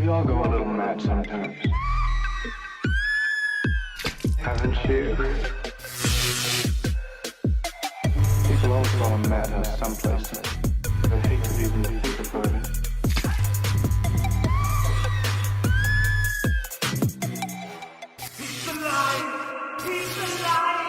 We all go a little mad sometimes. Haven't you? People always call a madhouse someplace. I hate to even think about it. Peace alive! Peace alive!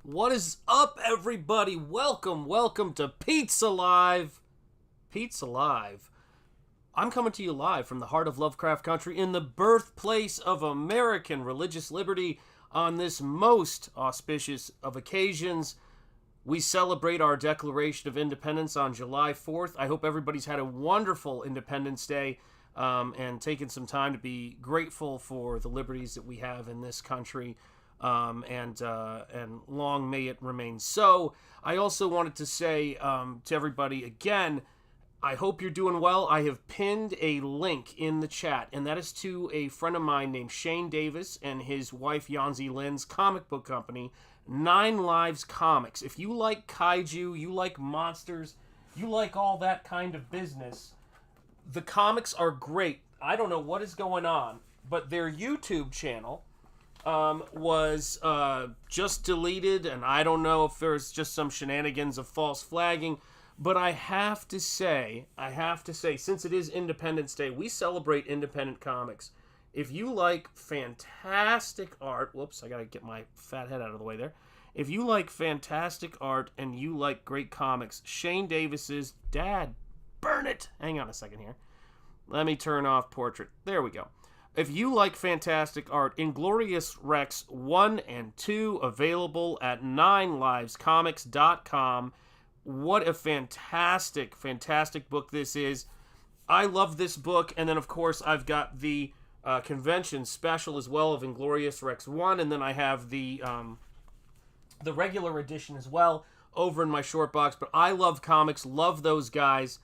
What is up, everybody? Welcome to Pizza Live. Pizza Live. I'm coming to you live from the heart of Lovecraft Country in the birthplace of American religious liberty on this most auspicious of occasions. We celebrate our Declaration of Independence on July 4th. I hope everybody's had a wonderful Independence Day and taken some time to be grateful for the liberties that we have in this country. And long may it remain so. I also wanted to say to everybody again, I hope you're doing well. I have pinned a link in the chat, and that is to a friend of mine named Shane Davis and his wife Yanzi Lynn's comic book company, 9 Lives Comics. If you like kaiju, you like monsters, you like all that kind of business, the comics are great. I don't know what is going on, but their YouTube channel was just deleted, and I don't know if there's just some shenanigans of false flagging, but I have to say, since it is Independence Day, we celebrate independent comics. If you like fantastic art, whoops, I gotta get my fat head out of the way there. If you like fantastic art and you like great comics, Shane Davis's Dad, burn it! Hang on a second here. Let me turn off portrait. There we go. If you like fantastic art, Inglorious Rex 1 and 2 available at 9livescomics.com. What a fantastic, fantastic book this is. I love this book. And then, of course, I've got the convention special as well of Inglorious Rex 1. And then I have the regular edition as well over in my short box. But I love comics, love those guys.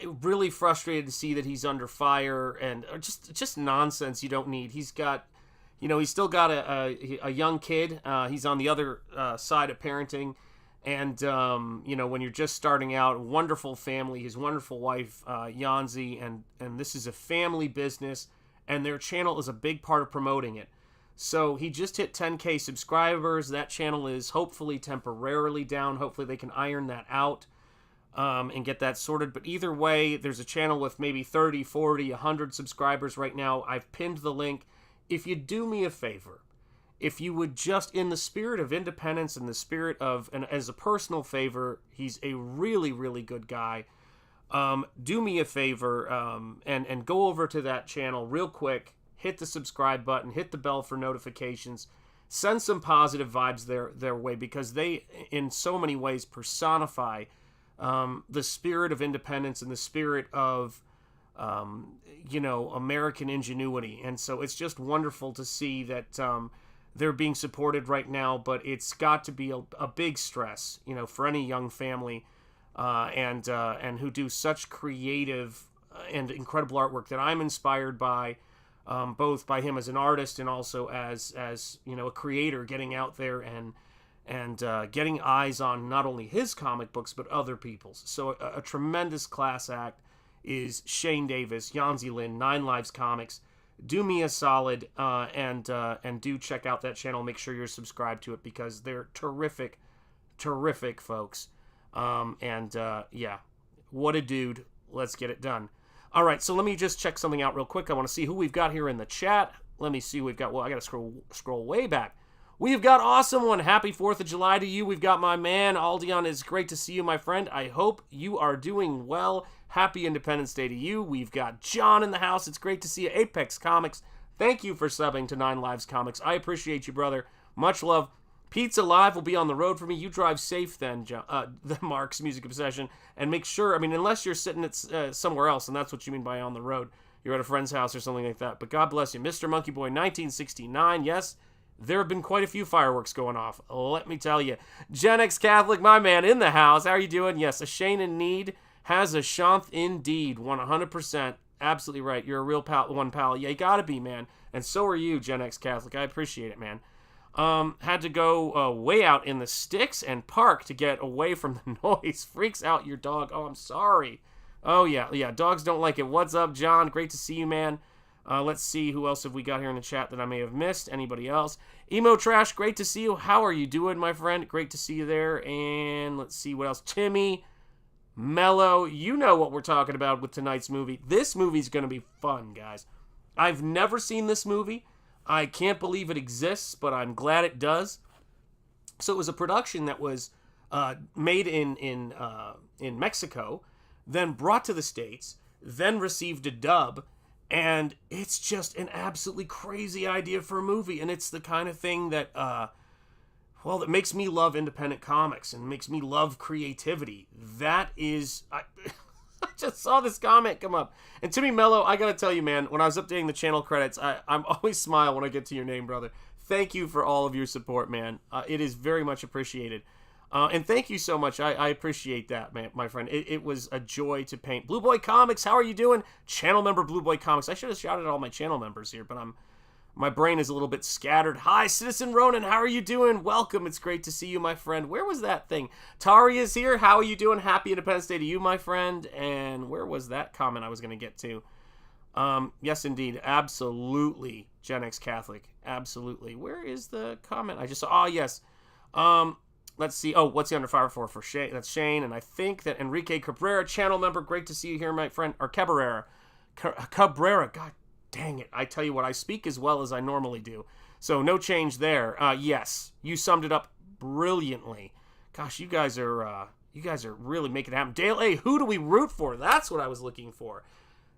Really frustrated to see that he's under fire and just nonsense you don't need. He's got, he's still got a young kid. He's on the other side of parenting. And, when you're just starting out, wonderful family, his wonderful wife, Yanzi, and this is a family business, and their channel is a big part of promoting it. So he just hit 10K subscribers. That channel is hopefully temporarily down. Hopefully they can iron that out. And get that sorted. But either way, there's a channel with maybe 30, 40, 100 subscribers right now. I've pinned the link. If you do me a favor, if you would just, in the spirit of independence, in the spirit of, and as a personal favor, he's a really, really good guy. Do me a favor and go over to that channel real quick. Hit the subscribe button. Hit the bell for notifications. Send some positive vibes their way, because they, in so many ways, personify the spirit of independence and the spirit of, American ingenuity. And so it's just wonderful to see that they're being supported right now, but it's got to be a big stress, for any young family and who do such creative and incredible artwork that I'm inspired by, both by him as an artist and also as a creator, getting out there and getting eyes on not only his comic books, but other people's. So a tremendous class act is Shane Davis, Yanzi Lynn, 9 Lives Comics. Do me a solid and do check out that channel. Make sure you're subscribed to it, because they're terrific, terrific folks. Yeah, what a dude. Let's get it done. All right, so let me just check something out real quick. I want to see who we've got here in the chat. Let me see who we've got. Well, I got to scroll way back. We've got Awesome One. Happy 4th of July to you. We've got my man, Aldion. It's great to see you, my friend. I hope you are doing well. Happy Independence Day to you. We've got John in the house. It's great to see you. Apex Comics. Thank you for subbing to 9 Lives Comics. I appreciate you, brother. Much love. Pizza Live will be on the road for me. You drive safe then, the Mark's Music Obsession. And make sure, unless you're sitting at somewhere else, and that's what you mean by on the road. You're at a friend's house or something like that. But God bless you. Mr. Monkey Boy, 1969. Yes. There have been quite a few fireworks going off, let me tell you. Gen X Catholic, my man, in the house. How are you doing? Yes, a Shane in need has a shanth indeed. 100%. Absolutely right. You're a real pal. Yeah, you gotta be, man. And so are you, Gen X Catholic. I appreciate it, man. Had to go way out in the sticks and park to get away from the noise. Freaks out your dog. Oh, I'm sorry. Oh, yeah, dogs don't like it. What's up, John? Great to see you, man. Let's see, who else have we got here in the chat that I may have missed? Anybody else? Emo Trash, great to see you. How are you doing, my friend? Great to see you there. And let's see what else. Timmy, Mello, you know what we're talking about with tonight's movie. This movie's going to be fun, guys. I've never seen this movie. I can't believe it exists, but I'm glad it does. So it was a production that was made in Mexico, then brought to the States, then received a dub, and it's just an absolutely crazy idea for a movie, and it's the kind of thing that, that makes me love independent comics and makes me love creativity. That is... I just saw this comment come up. And Timmy Mello, I gotta tell you, man, when I was updating the channel credits, I'm always smile when I get to your name, brother. Thank you for all of your support, man. It is very much appreciated. And thank you so much. I appreciate that, man, my friend. It was a joy to paint. Blue Boy Comics, how are you doing? Channel member Blue Boy Comics. I should have shouted at all my channel members here, but my brain is a little bit scattered. Hi, Citizen Ronan, how are you doing? Welcome. It's great to see you, my friend. Where was that thing? Tari is here. How are you doing? Happy Independence Day to you, my friend. And where was that comment I was going to get to? Yes, indeed. Absolutely. Gen X Catholic. Absolutely. Where is the comment? I just saw. Oh, yes. Let's see. Oh, what's he under fire for? For Shane. That's Shane. And I think that Enrique Cabrera, channel member. Great to see you here, my friend. Or Cabrera. Cabrera. God dang it. I tell you what, I speak as well as I normally do. So no change there. Yes, you summed it up brilliantly. Gosh, you guys are really making it happen. Dale A, who do we root for? That's what I was looking for.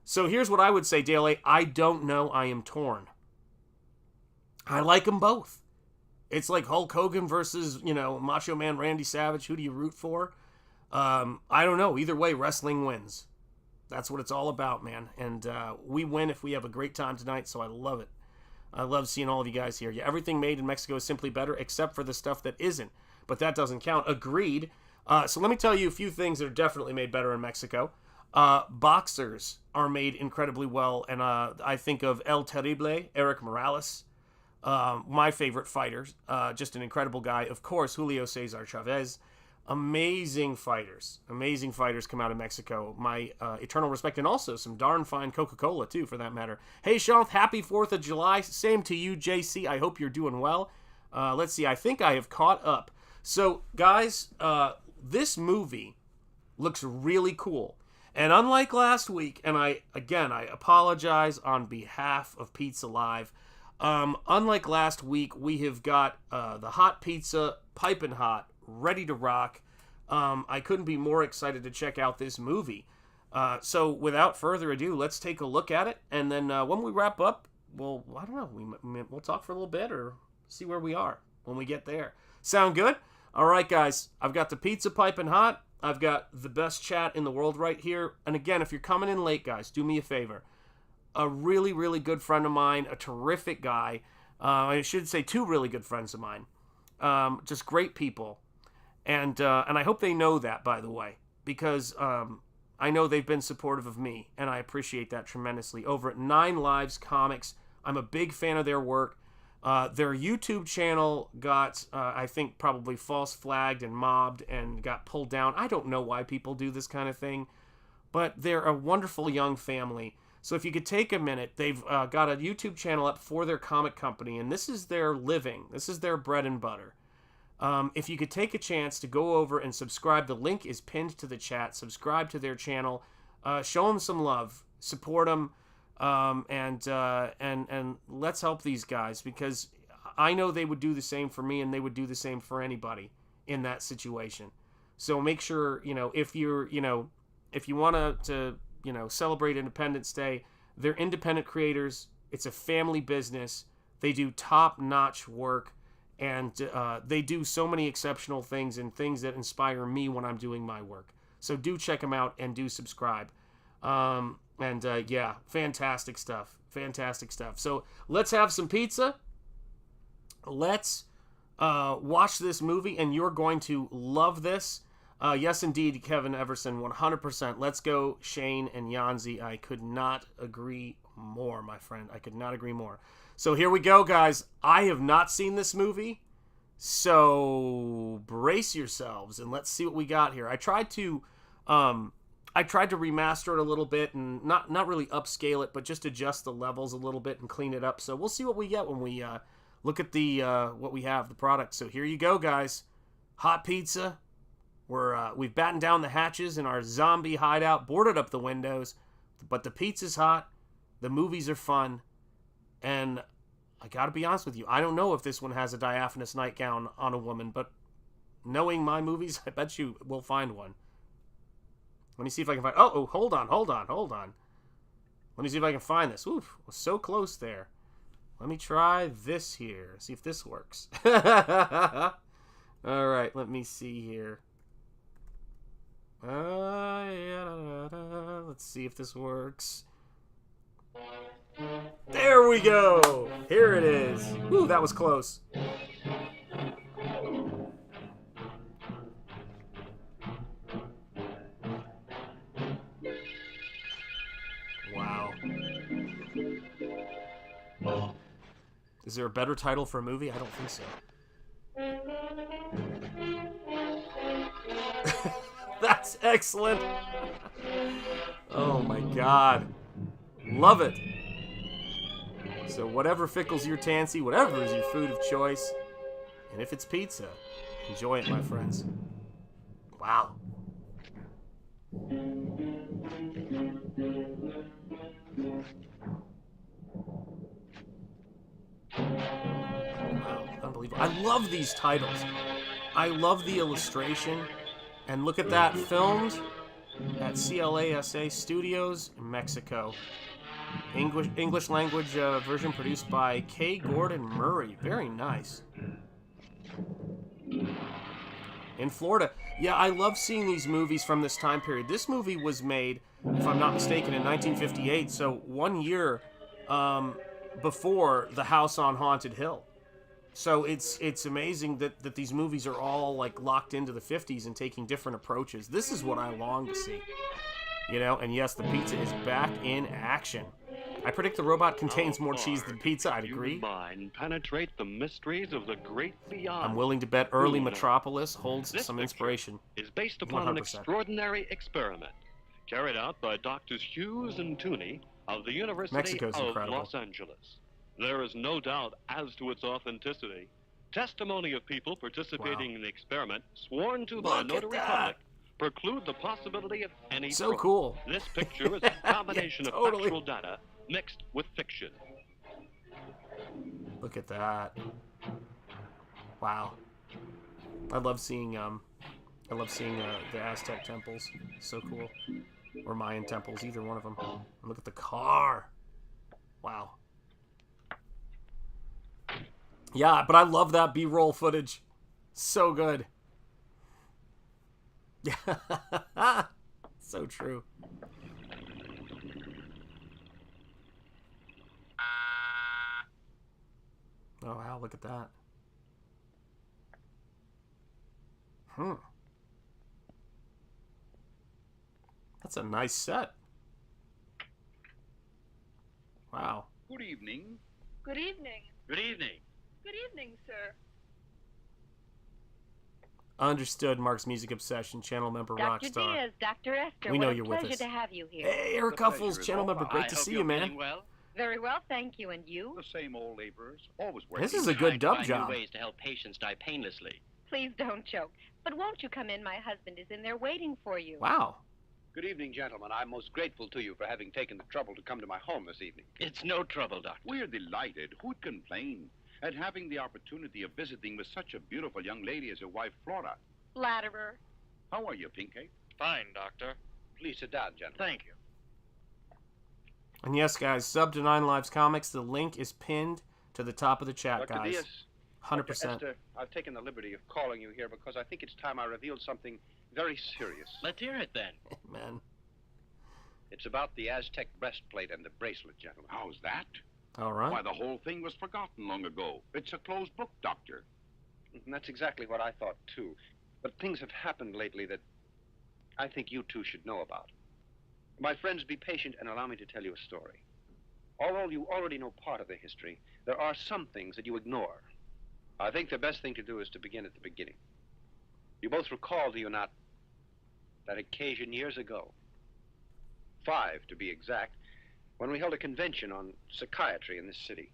So here's what I would say, Dale A. I don't know. I am torn. I like them both. It's like Hulk Hogan versus, Macho Man Randy Savage. Who do you root for? I don't know. Either way, wrestling wins. That's what it's all about, man. And we win if we have a great time tonight, so I love it. I love seeing all of you guys here. Yeah, everything made in Mexico is simply better, except for the stuff that isn't. But that doesn't count. Agreed. So let me tell you a few things that are definitely made better in Mexico. Boxers are made incredibly well, and I think of El Terrible, Eric Morales. My favorite fighter, just an incredible guy. Of course, Julio Cesar Chavez. Amazing fighters come out of Mexico. My eternal respect, and also some darn fine Coca-Cola too, for that matter. Hey, Sean, happy 4th of July. Same to you, JC. I hope you're doing well. Let's see. I think I have caught up. So, guys, this movie looks really cool. And unlike last week, and I apologize on behalf of Pizza Live. Unlike last week, we have got the hot pizza, piping hot, ready to rock. I couldn't be more excited to check out this movie. So without further ado, let's take a look at it. And then when we wrap up, well, I don't know, we'll talk for a little bit or see where we are when we get there. Sound good? All right, guys, I've got the pizza piping hot. I've got the best chat in the world right here. And again, if you're coming in late, guys, do me a favor. A really, really good friend of mine, a terrific guy. I should say 2 really good friends of mine. Just great people. And I hope they know that, by the way, because I know they've been supportive of me, and I appreciate that tremendously. Over at 9 Lives Comics, I'm a big fan of their work. Their YouTube channel got, I think, probably false flagged and mobbed and got pulled down. I don't know why people do this kind of thing, but they're a wonderful young family. So if you could take a minute, they've got a YouTube channel up for their comic company, and this is their living. This is their bread and butter. If you could take a chance to go over and subscribe, the link is pinned to the chat. Subscribe to their channel. Show them some love. Support them. And let's help these guys, because I know they would do the same for me, and they would do the same for anybody in that situation. So make sure, if you want to celebrate Independence Day, they're independent creators. It's a family business. They do top-notch work, and they do so many exceptional things and things that inspire me when I'm doing my work. So do check them out and do subscribe. Yeah, fantastic stuff. Fantastic stuff. So let's have some pizza. Let's watch this movie, and you're going to love this. Yes, indeed, Kevin Everson, 100%. Let's go, Shane and Yanzi. I could not agree more, my friend. I could not agree more. So here we go, guys. I have not seen this movie, so brace yourselves and let's see what we got here. I tried to remaster it a little bit and not really upscale it, but just adjust the levels a little bit and clean it up. So we'll see what we get when we look at the what we have, the product. So here you go, guys. Hot pizza. We've battened down the hatches in our zombie hideout, boarded up the windows, but the pizza's hot, the movies are fun, and I gotta be honest with you, I don't know if this one has a diaphanous nightgown on a woman, but knowing my movies, I bet you will find one. Let me see if I can find... Oh, hold on. Let me see if I can find this. Oof, was so close there. Let me try this here, see if this works. All right, let me see here. Let's see if this works. There we go. Here it is. Ooh, that was close. Wow. Is there a better title for a movie? I don't think so. That's excellent. Oh my god. Love it. So whatever fickles your tansy, whatever is your food of choice, and if it's pizza, enjoy it, my friends. Wow. Wow, unbelievable. I love these titles. I love the illustration. And look at that, filmed at CLASA Studios in Mexico. English language version produced by K. Gordon Murray. Very nice. In Florida. Yeah, I love seeing these movies from this time period. This movie was made, if I'm not mistaken, in 1958, so 1 year before The House on Haunted Hill. So it's amazing that these movies are all like locked into the 50s and taking different approaches. This is what I long to see. You know, and yes, the pizza is back in action. I predict the robot contains more cheese than pizza, I'd agree. Mind penetrate the mysteries of the great beyond. I'm willing to bet early Metropolis holds This some inspiration. Is based upon an 100%. extraordinary experiment carried out by Doctors Hughes and Tooney of the University Mexico's of incredible. Los Angeles. There is no doubt as to its authenticity. Testimony of people participating in the experiment, sworn to by a Look at notary that. public, preclude the possibility of any So fraud. cool. This picture is a combination Yeah, of totally. factual data mixed with fiction. Look at that. Wow. I love seeing the Aztec temples. So cool. Or Mayan temples, either one of them. And look at the car. Wow. Yeah, but I love that B-roll footage. So good. Yeah. So true. Oh, wow, look at that. That's a nice set. Wow. Good evening. Good evening. Good evening. Good evening, sir. Understood, Mark's music obsession, channel member Dr. Rockstar. Diaz, Dr. Esther, We know what you're a with pleasure us. to have you here. Hey, Eric The pleasure Cuffles, is channel all member. mine. Great to see you, man. Well. Very well, thank you. And you? The same old laborers, always working. This is a good dub Find job. new ways to help patients die painlessly. Please don't joke. But won't you come in? My husband is in there waiting for you. Wow. Good evening, gentlemen. I'm most grateful to you for having taken the trouble to come to my home this evening. It's no trouble, Doctor. We're delighted. Who'd complain? At having the opportunity of visiting with such a beautiful young lady as your wife, Flora. Flatterer. How are you, Pinkcake? Fine, Doctor. Please sit down, gentlemen. Thank you. And yes, guys, sub to 9 Lives Comics. The link is pinned to the top of the chat, Dr. guys. Diaz, 100%. Dr. Esther, I've taken the liberty of calling you here because I think it's time I revealed something very serious. Let's hear it then. Man. It's about the Aztec breastplate and the bracelet, gentlemen. How's that? All right. Why, the whole thing was forgotten long ago. It's a closed book, Doctor. And that's exactly what I thought, too. But things have happened lately that I think you two should know about. My friends, be patient and allow me to tell you a story. Although you already know part of the history, there are some things that you ignore. I think the best thing to do is to begin at the beginning. You both recall, do you not, that occasion years ago, 5 to be exact, when we held a convention on psychiatry in this city.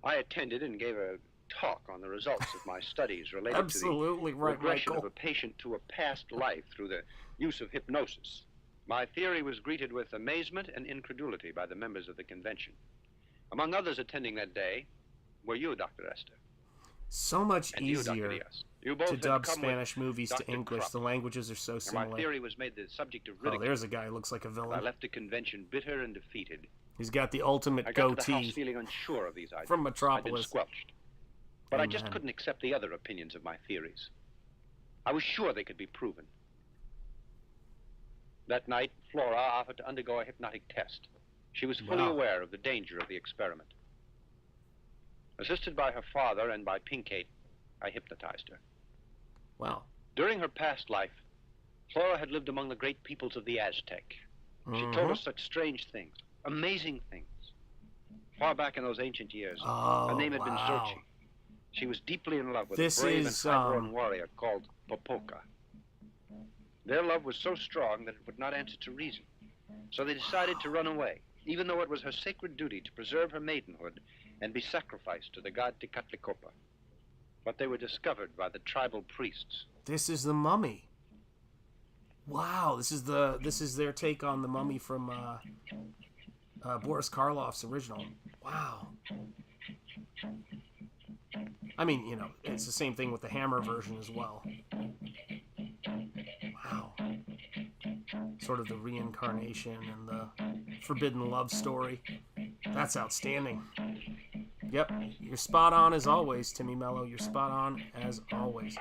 I attended and gave a talk on the results of my studies related Absolutely to the right, regression Michael. of a patient to a past life through the use of hypnosis. My theory was greeted with amazement and incredulity by the members of the convention. Among others attending that day were you, Dr. Esther. So much And you, Dr. easier Diaz. You both to had dub come with Spanish movies to Dr. English. Crypt. The languages are so And similar. my theory was made the subject of Oh, ridicule. there's a guy who looks like a I villain. left the convention bitter and defeated. He's got the ultimate I got to the house goatee feeling unsure of these ideas. from I'd been Metropolis. squelched. But I just Amen. couldn't accept the other opinions of my theories. I was sure they could be proven. That night, Flora offered to undergo a hypnotic test. She was fully Wow. aware of the danger of the experiment. Assisted by her father and by Pinkate, I hypnotized her. Wow. During her past life, Flora had lived among the great peoples of the AZTEC. She told Mhm. us such strange things, amazing things. Far back in those ancient years, Oh, her name had been wow. Xochitl. She was deeply in love with This a brave is, and high-born warrior called Popoka. Their love was so strong that it would not answer to reason. So they decided to run away, even though it was her sacred duty to preserve her maidenhood and be sacrificed to the god Tecatlicopa. But they were discovered by the tribal priests. This is the Mummy. Wow, this is their take on the Mummy from Boris Karloff's original. Wow. I mean, you know, it's the same thing with the Hammer version as well. Wow. Sort of the reincarnation and the forbidden love story. That's outstanding. Yep, you're spot on as always, Timmy Mello. You're spot on as always.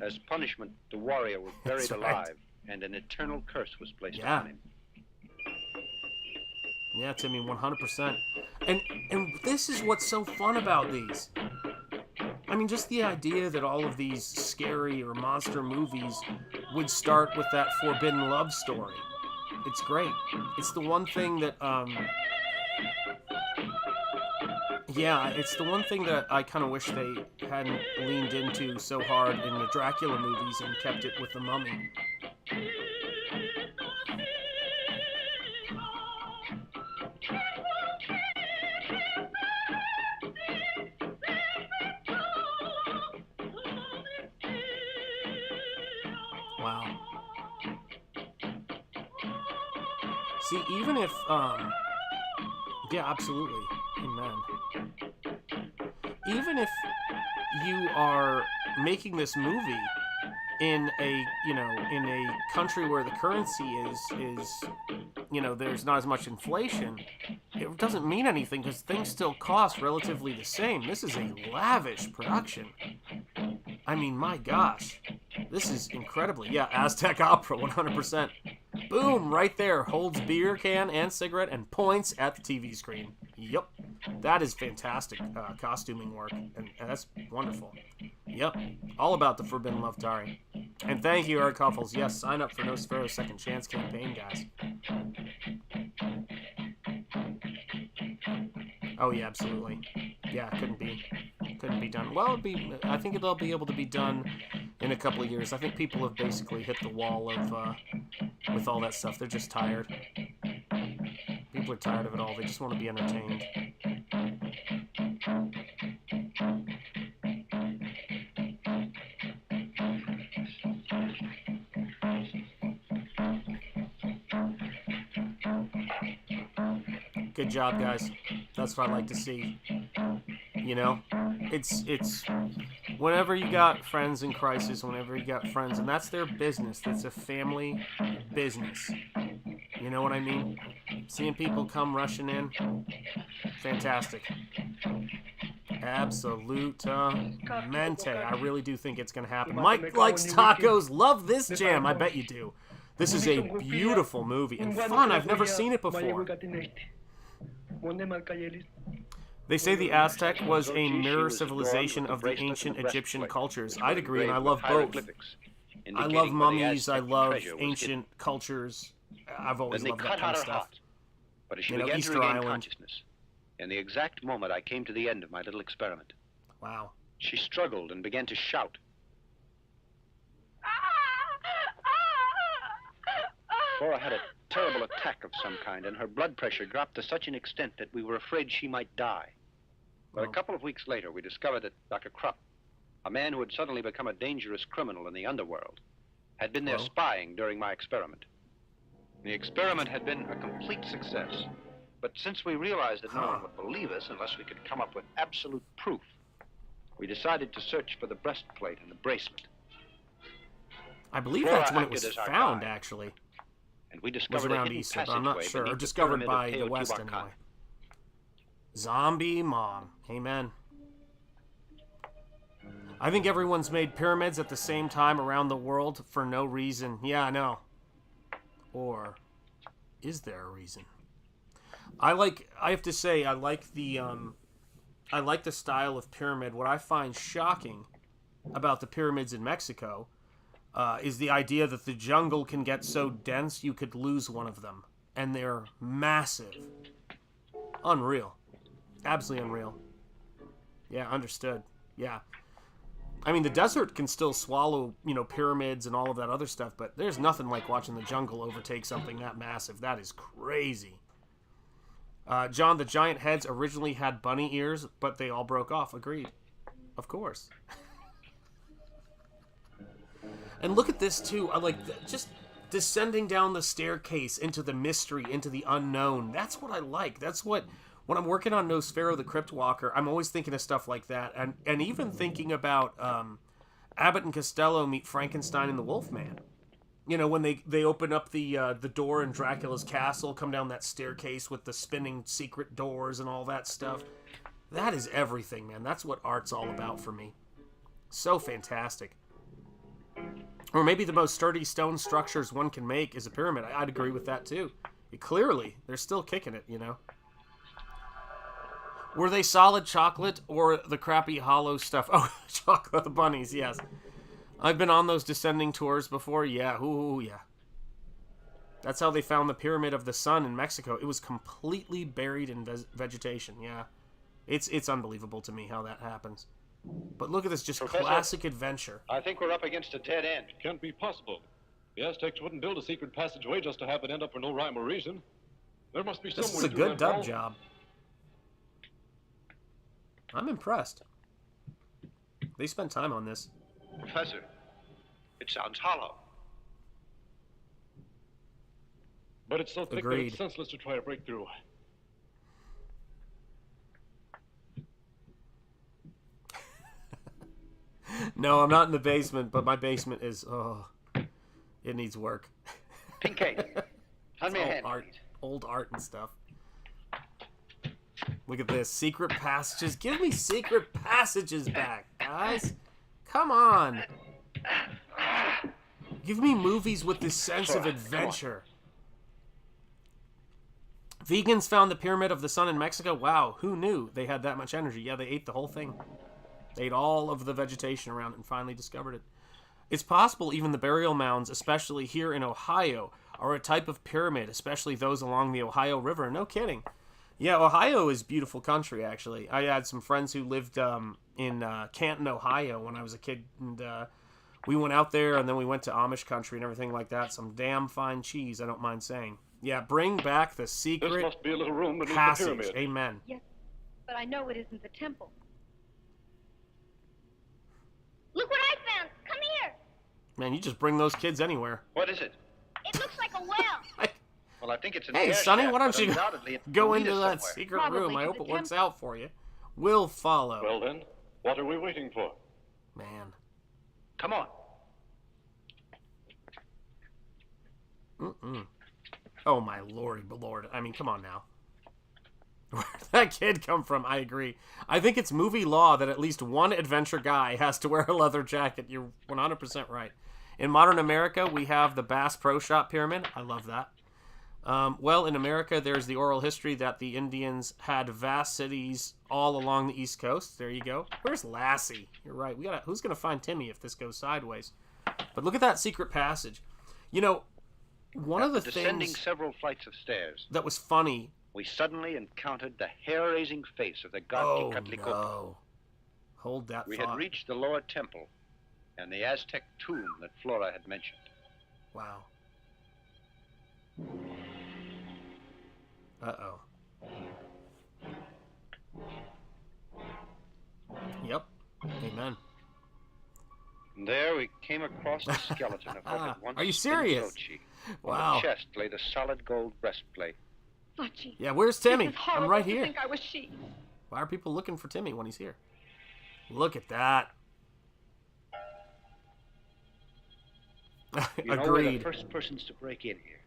As punishment, the warrior was buried That's right. alive, and an eternal curse was placed Yeah. upon him. Yeah, Timmy, 100%. And this is what's so fun about these. I mean, just the idea that all of these scary or monster movies would start with that forbidden love story. It's great. It's the one thing that, yeah, it's the one thing that I kind of wish they hadn't leaned into so hard in the Dracula movies and kept it with the Mummy. Wow. See, even if, yeah, absolutely. Amen. Even if you are making this movie in a, you know, in a country where the currency is, you know, there's not as much inflation, it doesn't mean anything because things still cost relatively the same. This is a lavish production. I mean, my gosh. This is incredibly, yeah, Aztec Opera, 100%. Boom, right there. Holds beer can and cigarette and points at the TV screen. Yep. That is fantastic costuming work, and that's wonderful. Yep. All about the Forbidden Love Tari. And thank you, Eric Huffles. Yes, sign up for Nosfero's Second Chance campaign, guys. Oh, yeah, absolutely. Yeah, couldn't be done. Well, I think it'll be able to be done in a couple of years. I think people have basically hit the wall of with all that stuff. They're just tired. People are tired of it all. They just want to be entertained. Good job, guys. That's what I like to see. You know, it's whenever you got friends in crisis, whenever you got friends, and that's their business. That's a family business. You know what I mean? Seeing people come rushing in, fantastic. Absolute mente. I really do think it's going to happen. Mike likes tacos. Love this jam. I bet you do. This is a beautiful movie and fun. I've never seen it before. They say the Aztec was a mirror civilization of the ancient Egyptian cultures. I'd agree, and I love both. I love mummies. I love ancient cultures. I've always loved that kind of stuff. But as she You know, began Easter to regain Island. consciousness, in the exact moment I came to the end of my little experiment, Wow. she struggled and began to shout. Flora had a terrible attack of some kind, and her blood pressure dropped to such an extent that we were afraid she might die. But a couple of weeks later, we discovered that Dr. Crypt, a man who had suddenly become a dangerous criminal in the underworld, had been there Well. spying during my experiment. The experiment had been a complete success. But since we realized that no one would believe us unless we could come up with absolute proof, we decided to search for the breastplate and the bracelet. I believe Flora that's when it acted was as our found, guide. actually. And we It was discovered a around hidden Easter, but I'm not passageway sure. Or beneath the discovered pyramid by of the West, Teotihuacan. anyway. Zombie Mom. Amen. I think everyone's made pyramids at the same time around the world for no reason. Yeah, I know. Or is there a reason? I have to say, I like the style of pyramid. What I find shocking about the pyramids in Mexico is the idea that the jungle can get so dense you could lose one of them. And they're massive. Unreal. Absolutely unreal. Yeah, understood. Yeah. I mean, the desert can still swallow, pyramids and all of that other stuff, but there's nothing like watching the jungle overtake something that massive. That is crazy. John, the giant heads originally had bunny ears, but they all broke off. Agreed. Of course. And look at this, too. I like just descending down the staircase into the mystery, into the unknown. That's what I like. That's what... When I'm working on Nosfero the Crypt Walker, I'm always thinking of stuff like that. And even thinking about Abbott and Costello meet Frankenstein and the Wolfman. When they open up the door in Dracula's castle, come down that staircase with the spinning secret doors and all that stuff. That is everything, man. That's what art's all about for me. So fantastic. Or maybe the most sturdy stone structures one can make is a pyramid. I'd agree with that, too. Clearly, they're still kicking it, Were they solid chocolate or the crappy hollow stuff? Oh, chocolate, the bunnies, yes. I've been on those descending tours before. Yeah, ooh, yeah. That's how they found the Pyramid of the Sun in Mexico. It was completely buried in vegetation, yeah. It's unbelievable to me how that happens. But look at this, just Professor, classic adventure. I think we're up against a dead end. It can't be possible. The Aztecs wouldn't build a secret passageway just to have it end up for no rhyme or reason. There must be some This way is a to good dub involve- job. I'm impressed. They spent time on this. Professor, it sounds hollow. But it's so thick that Agreed. it's senseless to try to break through. No, I'm not in the basement, but my basement is, it needs work. Pinkade, lend me a All hand, art, please. old art and stuff. Look at this, secret passages. Give me secret passages back, guys. Come on. Give me movies with this sense of adventure. Vegans found the Pyramid of the Sun in Mexico. Wow, who knew they had that much energy? Yeah, they ate the whole thing. They ate all of the vegetation around it and finally discovered it. It's possible even the burial mounds, especially here in Ohio, are a type of pyramid, especially those along the Ohio River. No kidding. Yeah, Ohio is beautiful country, actually. I had some friends who lived in Canton, Ohio when I was a kid, and we went out there, and then we went to Amish country and everything like that. Some damn fine cheese, I don't mind saying. Yeah, bring back the This secret must be a little room beneath passage. the pyramid. Amen. Yes, but I know it isn't the temple. Look what I found! Come here! Man, you just bring those kids anywhere. What is it? It looks like a well. Well, I think it's an Hey, air Sonny, shaft, why don't but you undoubtedly it go will lead into us that somewhere. secret Probably room? I to hope the it works temple. out for you. We'll follow. Well then, what are we waiting for? Man. Come on. Mm-mm. Oh, my lordy, lord. I mean, come on now. Where did that kid come from? I agree. I think it's movie law that at least one adventure guy has to wear a leather jacket. You're 100% right. In modern America, we have the Bass Pro Shop Pyramid. I love that. Well, in America, there's the oral history that the Indians had vast cities all along the East Coast. There you go. Where's Lassie? You're right. Who's going to find Timmy if this goes sideways? But look at that secret passage. You know, one of the Descending things several flights of stairs. that was funny we suddenly encountered the hair-raising face of the god Oh, Tecatlipoca. no. Hold that We thought. had reached the lower temple and the Aztec tomb that Flora had mentioned. Wow. Uh-oh. Yep. Amen. And there we came across the skeleton of what had once Are you been serious? Xochitl. Wow. On the chest lay the solid gold breastplate. Sochi. Yeah, where's Timmy? This is horrible I'm right to here. think I was she. Why are people looking for Timmy when he's here? Look at that. You know, we're the Agreed. first persons to break in here.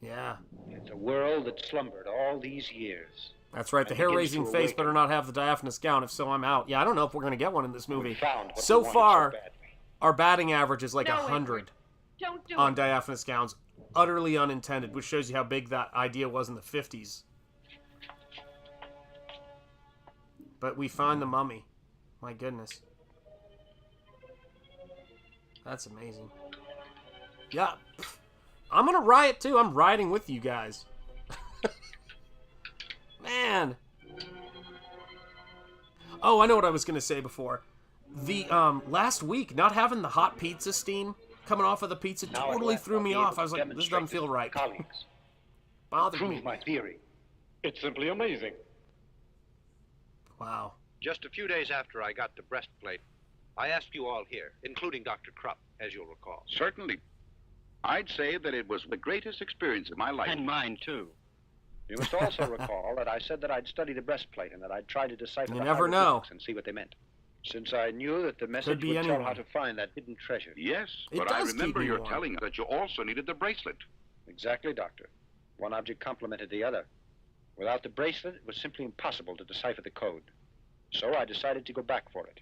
Yeah. It's a world that slumbered all these years. That's right. The And begins hair-raising to face awaken. better not have the diaphanous gown. If so, I'm out. Yeah, I don't know if we're going to get one in this movie. We found what So we wanted far, so badly. our batting average is like No, 100 Don't do on it. diaphanous gowns. Utterly unintended, which shows you how big that idea was in the 50s. But we find the mummy. My goodness. That's amazing. Yeah. I'm going to riot too. I'm riding with you guys. Man. Oh, I know what I was going to say before. The last week, not having the hot pizza steam coming off of the pizza Now at totally last threw I'll me be able off. to I was like, this doesn't demonstrate feel to right. Colleagues. Bothered me. Prove my theory. It's simply amazing. Wow. Just a few days after I got the breastplate, I asked you all here, including Dr. Krupp, as you'll recall. Certainly. I'd say that it was the greatest experience of my life. And mine, too. You must also recall that I said that I'd study the breastplate and that I'd try to decipher You the never know. hieroglyphics and see what they meant. Since I knew that the message be would tell anyone. how to find that hidden treasure. Yes, It but I does keep remember me your warm. telling us that you also needed the bracelet. Exactly, Doctor. One object complemented the other. Without the bracelet, it was simply impossible to decipher the code. So I decided to go back for it,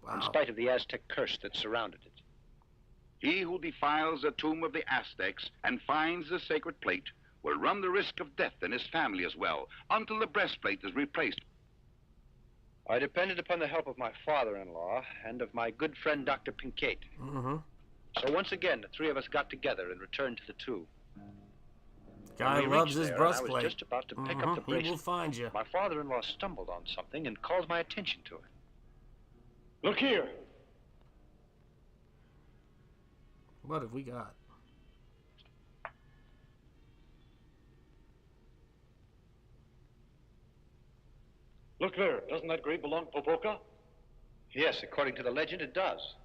in Wow. spite of the Aztec curse that surrounded it. He who defiles the tomb of the Aztecs and finds the sacred plate will run the risk of death and his family as well, until the breastplate is replaced. I depended upon the help of my father-in-law and of my good friend Dr. Pinkate. Mm-hmm. So once again, the three of us got together and returned to the tomb. Guy When we loves reached his there, and I breastplate. was just about to pick up the Mhm. He will bracelet. find you. My father-in-law stumbled on something and called my attention to it. Look here. What have we got? Look there. Doesn't that grave belong to Popoca? Yes, according to the legend, it does.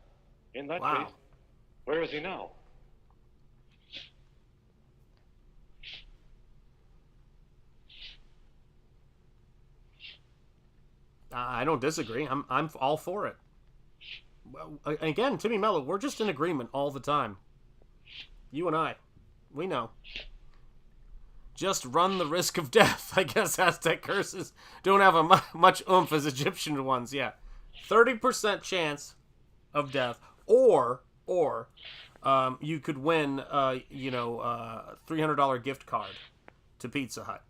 In that Wow. case, where is he now? I don't disagree. I'm all for it. Well, again, Timmy Mello, we're just in agreement all the time. You and I, we know. Just run the risk of death. I guess Aztec curses don't have a much oomph as Egyptian ones. Yeah, 30% chance of death, or you could win, $300 gift card to Pizza Hut.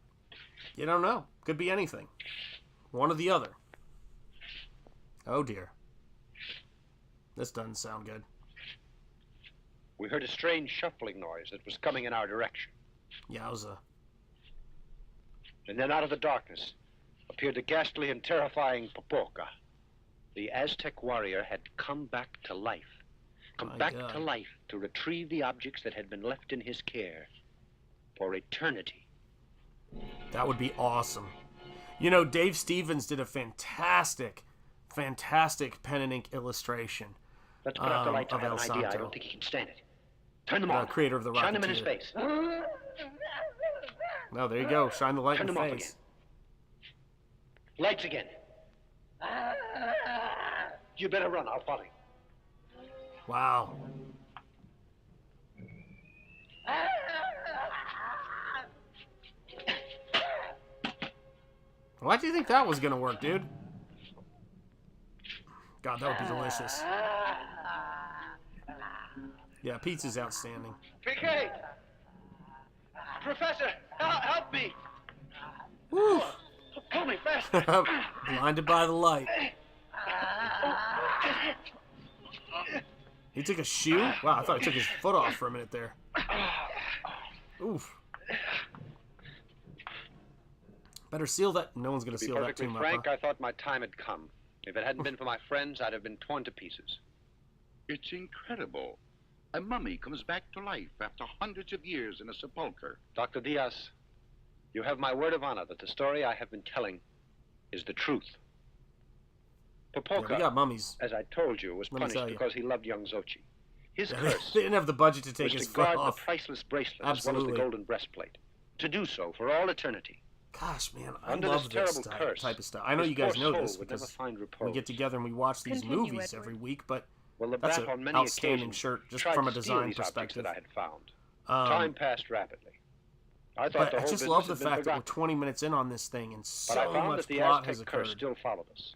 You don't know. Could be anything. One or the other. Oh dear. This doesn't sound good. We heard a strange shuffling noise that was coming in our direction. Yowza. And then out of the darkness appeared the ghastly and terrifying Popoca. The Aztec warrior had come back to life. Come My back God. to life to retrieve the objects that had been left in his care for eternity. That would be awesome. You know, Dave Stevens did a fantastic pen and ink illustration. Let's put out the lights. I of have El an idea. I Santo. don't think he can stand it. Turn them The on. creator of the Shine them in his Rocketeer. face. No, there you go. Shine the light Turn in them the off face. Lights again. You better run. I'll follow you. Wow. Why do you think that was gonna work, dude? God, that would be delicious. Yeah, pizza's outstanding. PK! Professor, help me! Woo! Pull me fast! Blinded by the light. He took a shoe? Wow, I thought he took his foot off for a minute there. Oof. Better seal that. No one's going to To be seal that perfectly tomb frank, up. I thought my time had come. If it hadn't been for my friends, I'd have been torn to pieces. It's incredible. A mummy comes back to life after hundreds of years in a sepulcher. Dr. Diaz, you have my word of honor that the story I have been telling is the truth. Yeah, Popoka, we got mummies. as I told you, was Let me punished tell you. because he loved young Xochi. His They curse didn't have the budget to take was his to foot guard off. the priceless bracelet as well as Absolutely. the golden breastplate. To do so for all eternity. Gosh, man, I Under love this this terrible curse, type of stuff. I know his you guys poor know soul this would never because find we repose. get together and we watch these Continue, movies Edward. every week, but Well, the that's bat an on many outstanding occasions shirt just tried from a to steal design these objects perspective. that I had found. Time passed rapidly. I thought But the I whole just business love the had been fact that we're forgotten. 20 minutes in on this thing and But I so found much that the plot has Aztec curse occurred. still followed us.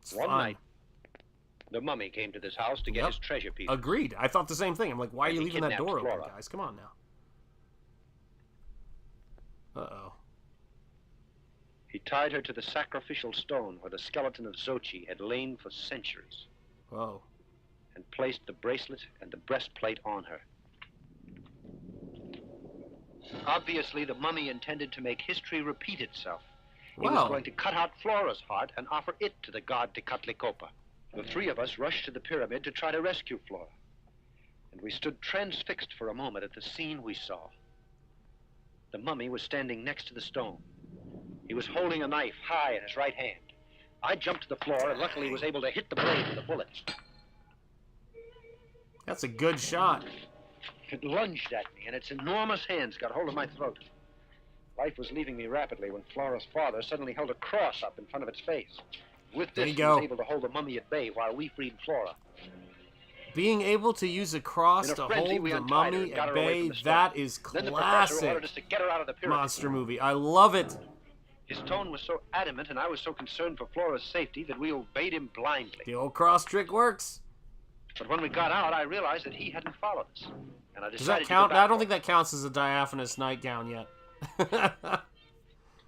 It's One fun. night, the mummy came to this house to get Yep. his treasure piece. Agreed. I thought the same thing. I'm like, why are And you he leaving that kidnapped door open, Flora. guys? Come on now. Uh-oh. He tied her to the sacrificial stone where the skeleton of Xochi had lain for centuries Whoa. and placed the bracelet and the breastplate on her. Obviously, the mummy intended to make history repeat itself. He was Wow. going to cut out Flora's heart and offer it to the god Tecatlicopa. The three of us rushed to the pyramid to try to rescue Flora. And we stood transfixed for a moment at the scene we saw. The mummy was standing next to the stone. He was holding a knife high in his right hand. I jumped to the floor and luckily was able to hit the blade with a bullet. That's a good shot. It lunged at me, and its enormous hands got hold of my throat. Life was leaving me rapidly when Flora's father suddenly held a cross up in front of its face. With There this, you he go. was able to hold the mummy at bay while we freed Flora. Being able to use a cross In a to frenzy, hold we the untied her mummy and got at her away bay, from the stone. that is Then the professor ordered classic us to get her out of the pyramid. monster movie. I love it. His tone was so adamant, and I was so concerned for Flora's safety that we obeyed him blindly. The old cross trick works. But when we got out, I realized that he hadn't followed us. And I decided Does that to count? go back I don't think home. that counts as a diaphanous nightgown yet.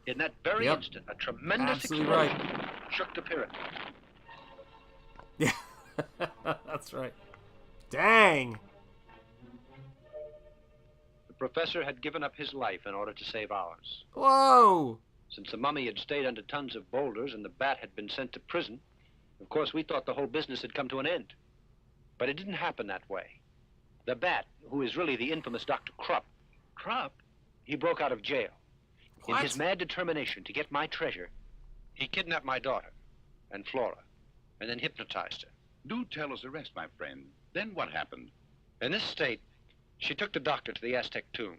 In that very Yep. instant, a tremendous Absolutely explosion shook the pyramid. Yeah, that's right. Dang. The professor had given up his life in order to save ours. Whoa. Since the mummy had stayed under tons of boulders and the bat had been sent to prison, of course we thought the whole business had come to an end. But it didn't happen that way. The bat, who is really the infamous Dr. Crupp, he broke out of jail. In What? his mad determination to get my treasure, he kidnapped my daughter and Flora, and then hypnotized her. Do tell us the rest, my friend. Then what happened? In this state, she took the doctor to the Aztec tomb.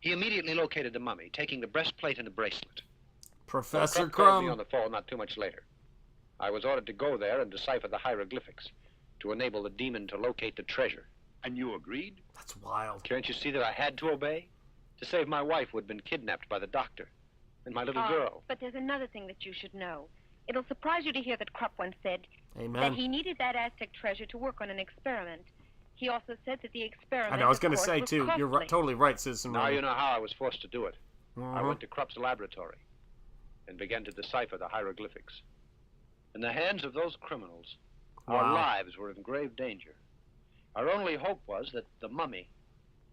He immediately located the mummy, taking the breastplate and the bracelet. Professor Crupp called me Crumb. on the phone not too much later. I was ordered to go there and decipher the hieroglyphics to enable the demon to locate the treasure. And you agreed? That's wild. Can't you see that I had to obey? To save my wife who had been kidnapped by the doctor and my little girl. But there's another thing that you should know. It'll surprise you to hear that Krupp once said that Amen. he needed that Aztec treasure to work on an experiment. He also said that the experiment, I know, I was of going to course, say, was too, you're costly. totally right, Citizen Now Rooney. you know how I was forced to do it. I Mhm. went to Krupp's laboratory and began to decipher the hieroglyphics. In the hands of those criminals, our Wow. lives were in grave danger. Our only hope was that the mummy,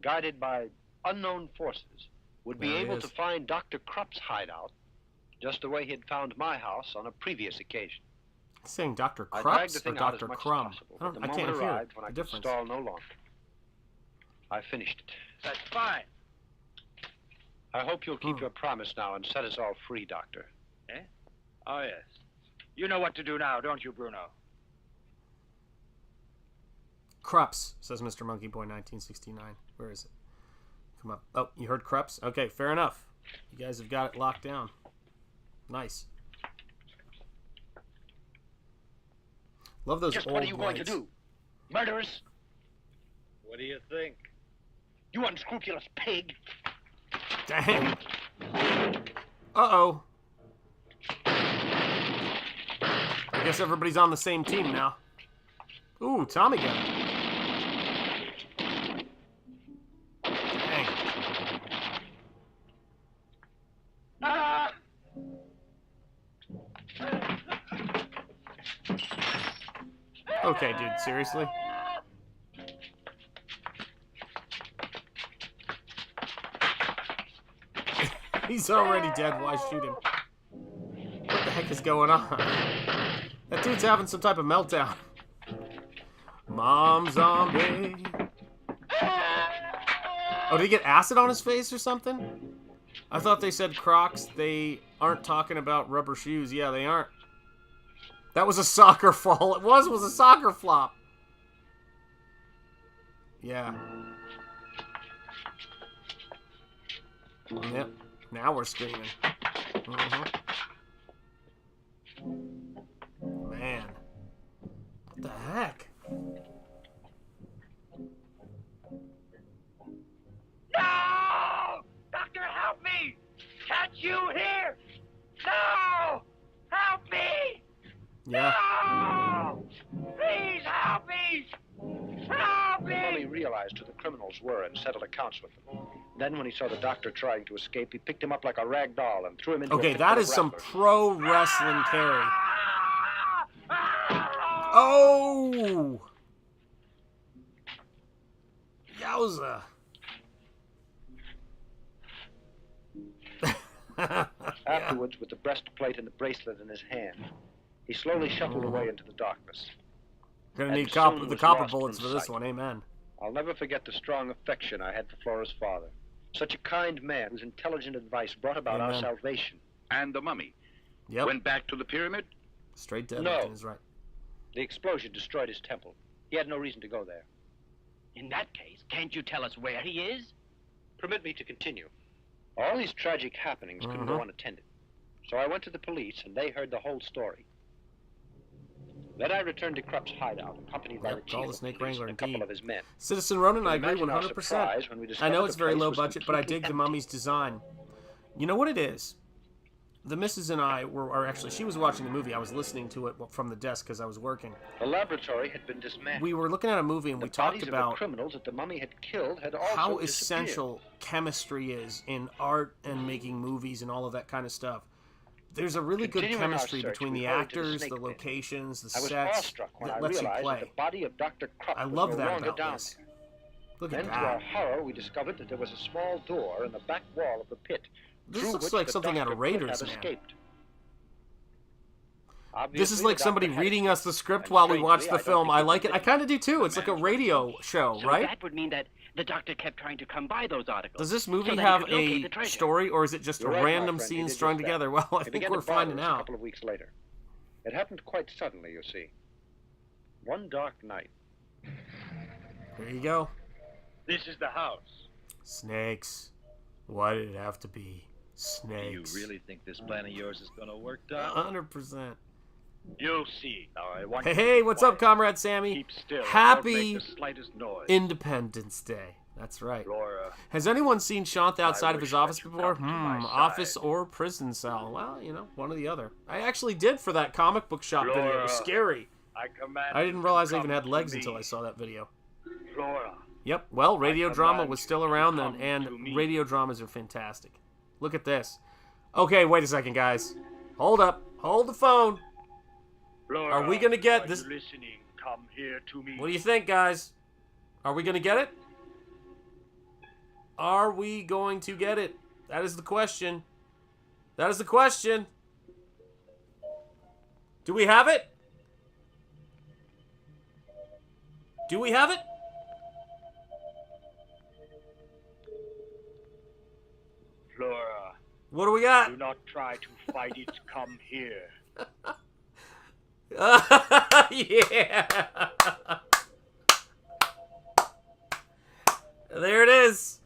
guided by unknown forces, would be There he able is. to find Dr. Krupp's hideout just the way he had found my house on a previous occasion. Saying Dr. I dragged the Krups or thing out as Dr. much as Crumb? possible, I, but the I moment can't hear arrived when I the could difference. stall no longer. I finished it. That's fine. I hope you'll keep your promise now and set us all free, Doctor. Oh, yes. You know what to do now, don't you, Bruno? Krups, says Mr. Monkey Boy 1969. Where is it? Come up. Oh, you heard Krups? Okay, fair enough. You guys have got it locked down. Nice. Love those Just old what are you going to lights. do? Murderers? What do you think? You unscrupulous pig! Dang. Uh-oh. I guess everybody's on the same team now. Ooh, Tommy gun. Dang. Ah! Okay, dude, seriously? He's already dead, why shoot him? heck is going on? That dude's having some type of meltdown. Mom zombie. Oh, did he get acid on his face or something? I thought they said Crocs. They aren't talking about rubber shoes. Yeah, they aren't. That was a soccer fall. It was a soccer flop. Yeah. Yep. Now we're screaming. Man. What the heck? No! Doctor, help me! Can't you hear? No! Help me! Yeah. No! Please help me! Help me! Mummy realized who the criminals were and settled accounts with them. Then, when he saw the doctor trying to escape, he picked him up like a rag doll and threw him into a Okay, pit that full is of some rattlers. pro wrestling carry. Oh! Yowza. Afterwards, with the breastplate and the bracelet in his hand, he slowly shuffled away into the darkness. Gonna And need soon the was copper lost bullets from for this sight. one, amen. I'll never forget the strong affection I had for Flora's father. Such a kind man whose intelligent advice brought about our Amen. salvation. And the mummy Yep. went back to the pyramid. Straight dead. No. Is right. The explosion destroyed his temple. He had no reason to go there. In that case, can't you tell us where he is? Permit me to continue. All these tragic happenings couldn't go unattended. So I went to the police, and they heard the whole story. Then I returned to Crypt's hideout, accompanied by the Yep, chief call the of Snake police Wrangler and a couple indeed. of his men. Citizen Ronan, I agree Imagine our 100%. surprise when we I discovered know it's the very place low was budget, but I completely dig the empty. mummy's design. You know what it is? The missus and I or actually, she was watching the movie. I was listening to it from the desk because I was working. The laboratory had been dismantled. We were looking at a movie and The we talked bodies of about the criminals that the mummy had killed had also how disappeared. essential chemistry is in art and making movies and all of that kind of stuff. There's a really good Continuing our chemistry search, between we the hurried to the actors, snake the pit. locations, the I was sets awestruck when I that lets you realized that play. the body of Dr. Krupp I was love no that longer about down this. there. Look at Then, to our that. horror, we discovered that there was a small door in the back wall of the pit. This through looks which like the something out doctor of could Raiders, have man. escaped. This Obviously, is the like somebody doctor had reading escaped. us the script And while we strangely, watch the I don't film. think I he like it. I did. kind of do too. It's like a radio show, So right? that would mean that the doctor kept trying to come by those articles. Does this movie so that he have could locate the a treasure. story, or is it just You're a right, my random friend, he scene did strung just that. together? Well, I He think began we're to bother finding us a out. couple of weeks later. It happened quite suddenly, you see. One dark night. There you go. This is the house. Snakes. Why did it have to be snakes? Do you really think this plan of yours is gonna work, Doc? 100%. You'll see. Now I want Hey, what's up, Comrade Sammy? Keep still. Happy Don't make the slightest noise. Independence Day. That's right. Laura. Has anyone seen Shanth outside of his wish office that you'd before? come to my side. Office or prison cell? Well, you know, one or the other. I actually did for that comic book shop video. It was Laura. scary. I command I didn't realize I you even to had come legs to until me. I saw that video. Laura. Yep. Well, radio I drama command was you still to around then, come and to me. radio dramas are fantastic. Look at this. Okay, wait a second, guys. Hold up. Hold the phone. Laura, Are we gonna get are this- you listening? Come here to me. What do you think, guys? Are we going to get it? Are we going to get it? That is the question. That is the question. Do we have it? Do we have it? Laura, What do we got? do not try to fight it. Come here. Yeah. There it is.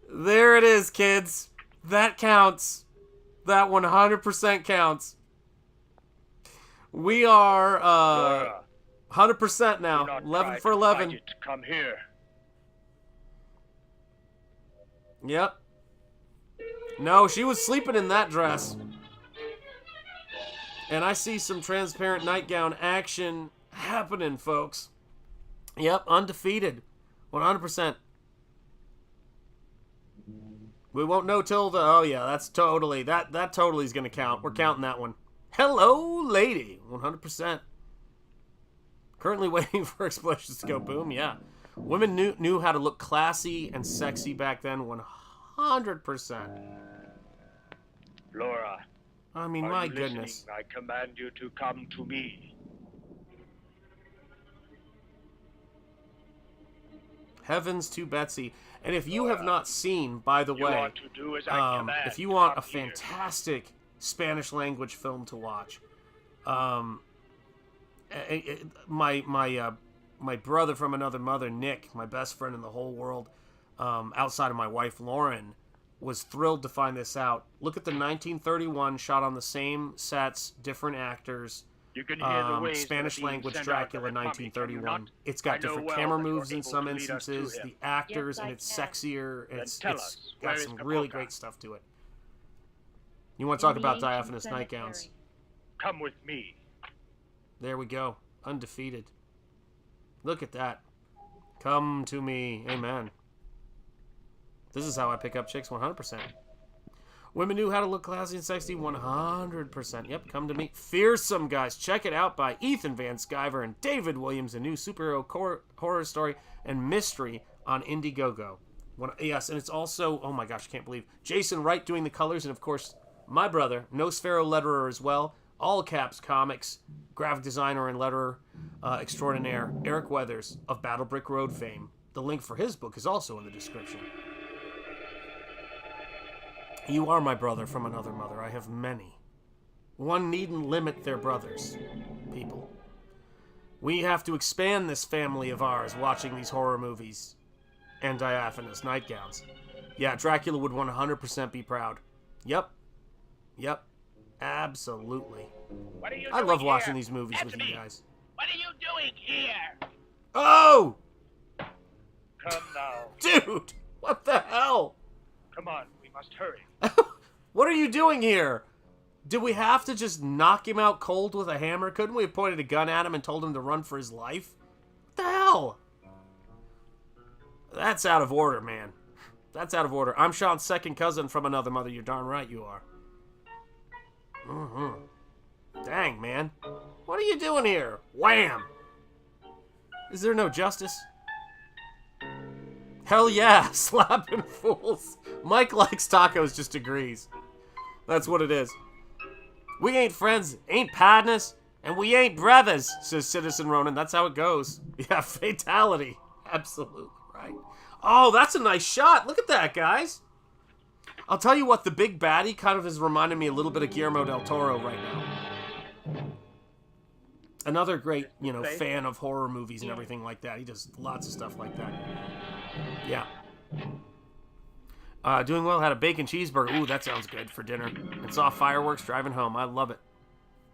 There it is, kids. That counts. That 100% counts. We are Laura, 100% do now. not 11 try for to 11. fight it. Come here. Yep. No, she was sleeping in that dress. And I see some transparent nightgown action happening, folks. Yep, undefeated. 100%. We won't know till the... Oh, yeah, that's totally... That totally is going to count. We're counting that one. Hello, lady. 100%. Currently waiting for explosions to go boom. Yeah. Women knew how to look classy and sexy back then. 100%. Laura, I mean, Are my you listening? goodness. I command you to come to me. Heavens to Betsy. And if you have not seen, by the way, want to do as I command, if you want a come here. fantastic Spanish language film to watch, my brother from another mother, Nick, my best friend in the whole world, outside of my wife Lauren, was thrilled to find this out. Look at the 1931 shot on the same sets, different actors. You can hear the waves Spanish that are being language sent Dracula out of the comic, can you 1931. not? It's got I know different well camera that you're moves in able some to lead us to instances. him. The actors, Yes, and I it's can. sexier. Then It's tell us, got where some is really Kapoka? great stuff to it. You want to talk In the about ancient diaphanous cemetery. nightgowns? Come with me. There we go. Undefeated. Look at that. Come to me. Amen. This is how I pick up chicks 100%. Women knew how to look classy and sexy 100%. Yep, come to me. Fearsome, guys. Check it out by Ethan Van Sciver and David Williams, a new superhero horror story and mystery on Indiegogo. Yes, and it's also, oh my gosh, I can't believe, Jason Wright doing the colors, and of course, my brother, Nosfero letterer as well, all caps comics, graphic designer and letterer extraordinaire, Eric Weathers of Battle Brick Road fame. The link for his book is also in the description. You are my brother from another mother. I have many. One needn't limit their brothers, people. We have to expand this family of ours watching these horror movies and diaphanous nightgowns. Yeah, Dracula would 100% be proud. Yep. Yep. Absolutely. What are you I doing love here? watching these movies Answer with you me. guys. What are you doing here? Oh! Come now. Dude! What the hell? Come on, we must hurry. What are you doing here? Did we have to just knock him out cold with a hammer? Couldn't we have pointed a gun at him and told him to run for his life? What the hell? That's out of order, man. That's out of order. I'm Sean's second cousin from another mother. You're darn right you are. Dang, man. What are you doing here? Wham! Is there no justice? Hell yeah, slapping fools. Mike likes tacos, just agrees. That's what it is. We ain't friends, ain't partners, and we ain't brothers, says Citizen Ronan. That's how it goes. Yeah, fatality. Absolutely right. Oh, that's a nice shot. Look at that, guys. I'll tell you what, the big baddie kind of is reminding me a little bit of Guillermo del Toro right now. Another great, fan of horror movies and everything like that. He does lots of stuff like that. Yeah. Doing well, had a bacon cheeseburger. Ooh, that sounds good for dinner. And saw fireworks driving home. I love it.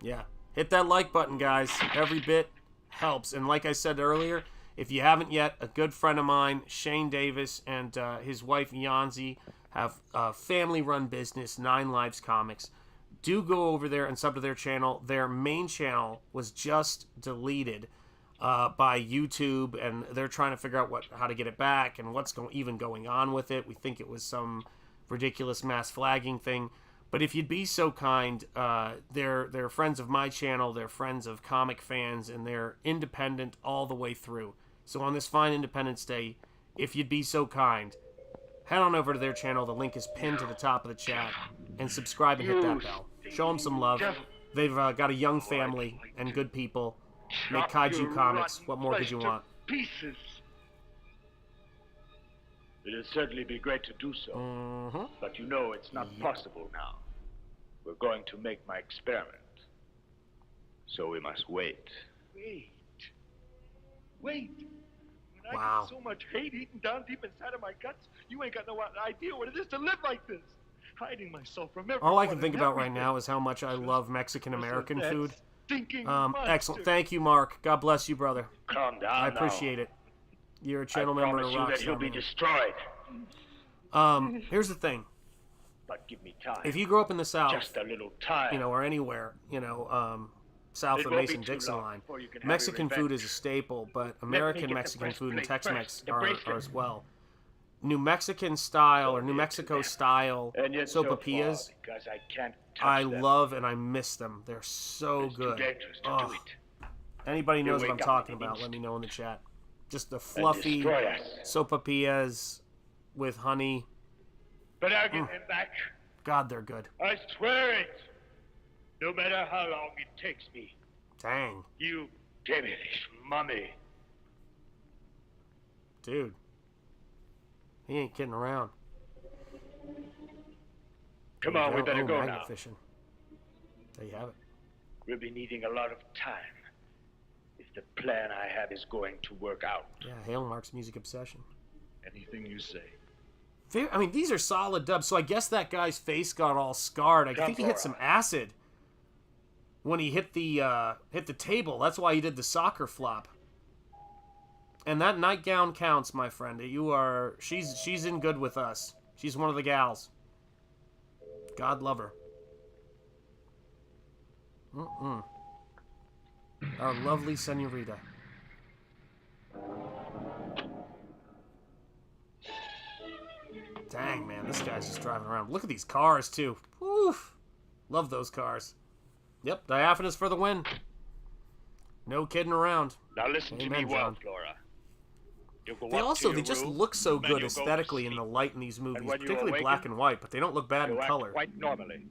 Yeah. Hit that like button, guys. Every bit helps. And like I said earlier, if you haven't yet, a good friend of mine, Shane Davis, and his wife, Yanzi, have a family-run business, 9 Lives Comics. Do go over there and sub to their channel. Their main channel was just deleted by YouTube, and they're trying to figure out how to get it back and what's even going on with it. We think it was some ridiculous mass flagging thing. But if you'd be so kind, they're friends of my channel, they're friends of comic fans, and they're independent all the way through. So on this fine Independence Day, if you'd be so kind, head on over to their channel. The link is pinned to the top of the chat. And subscribe and hit that bell. Show them some love. They've got a young family and good people. Make kaiju comics. What more could you want? Pieces. It'll certainly be great to do so. But you know it's not possible now. We're going to make my experiment. So we must wait. Wait. When Wow. I get so much hate eaten down deep inside of my guts, you ain't got no idea what it is to live like this. Hiding myself from everyone. All I can think about right now is how much I love Mexican-American food. Excellent. Thank you, Mark. God bless you, brother. Calm down. I appreciate it. You're a channel member and a rock that he'll star, be man. destroyed. Here's the thing. But give me time. If you grow up in the South, Just a little time. or anywhere, south It of won't be Mason-Dixon too long line, before you can have Mexican your food revenge. is a staple, but me American get the Mexican food and breastplate Tex-Mex first, the are bracelet. as well. New Mexican style or New Mexico style And yet so sopapillas, far, because I can't touch I them. love and I miss them. They're so It's good. too dangerous to Ugh. do it. Anybody knows what wake I'm up talking in about, an let me know in the chat. Just the And fluffy destroy us. sopapillas with honey. But I'll get them back. God, they're good. I swear it. No matter how long it takes me. Dang. You devilish mummy. Dude. He ain't kidding around. Come on, we better go now. Fishing. There you have it. We'll be needing a lot of time if the plan I have is going to work out. Yeah, hail Mark's music obsession. Anything you say. I mean, these are solid dubs. So I guess that guy's face got all scarred. I think he hit some acid when he hit the table. That's why he did the soccer flop. And that nightgown counts, my friend. She's in good with us. She's one of the gals. God love her. Our lovely senorita. Dang, man, this guy's just driving around. Look at these cars, too. Woof. Love those cars. Yep, diaphanous for the win. No kidding around. Now listen to me well, Flora. They just look so good aesthetically in the light in these movies, particularly black and white, but they don't look bad in color. Quite normally.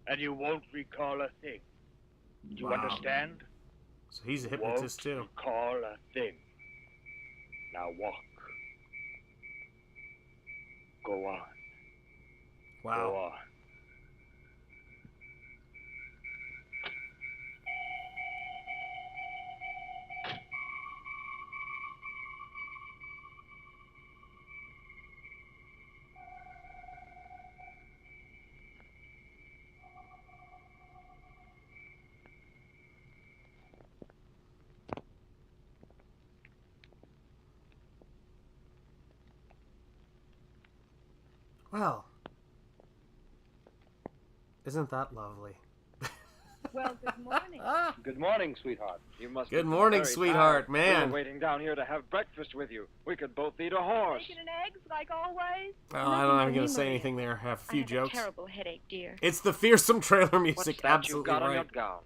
And you won't recall a thing. Do you understand? So he's a hypnotist too. Recall a thing. Now walk. Go on. Wow. Go on. Well, isn't that lovely? Well, good morning. Good morning, sweetheart. You must. Good morning, sweetheart. We Man. were waiting down here to have breakfast with you. We could both eat a horse. Bacon and eggs, like always. Oh, I don't know if I'm going to say anything there. I have a few jokes. I have a terrible headache, dear. It's the fearsome trailer music. What's that Absolutely you've got right. on your gown?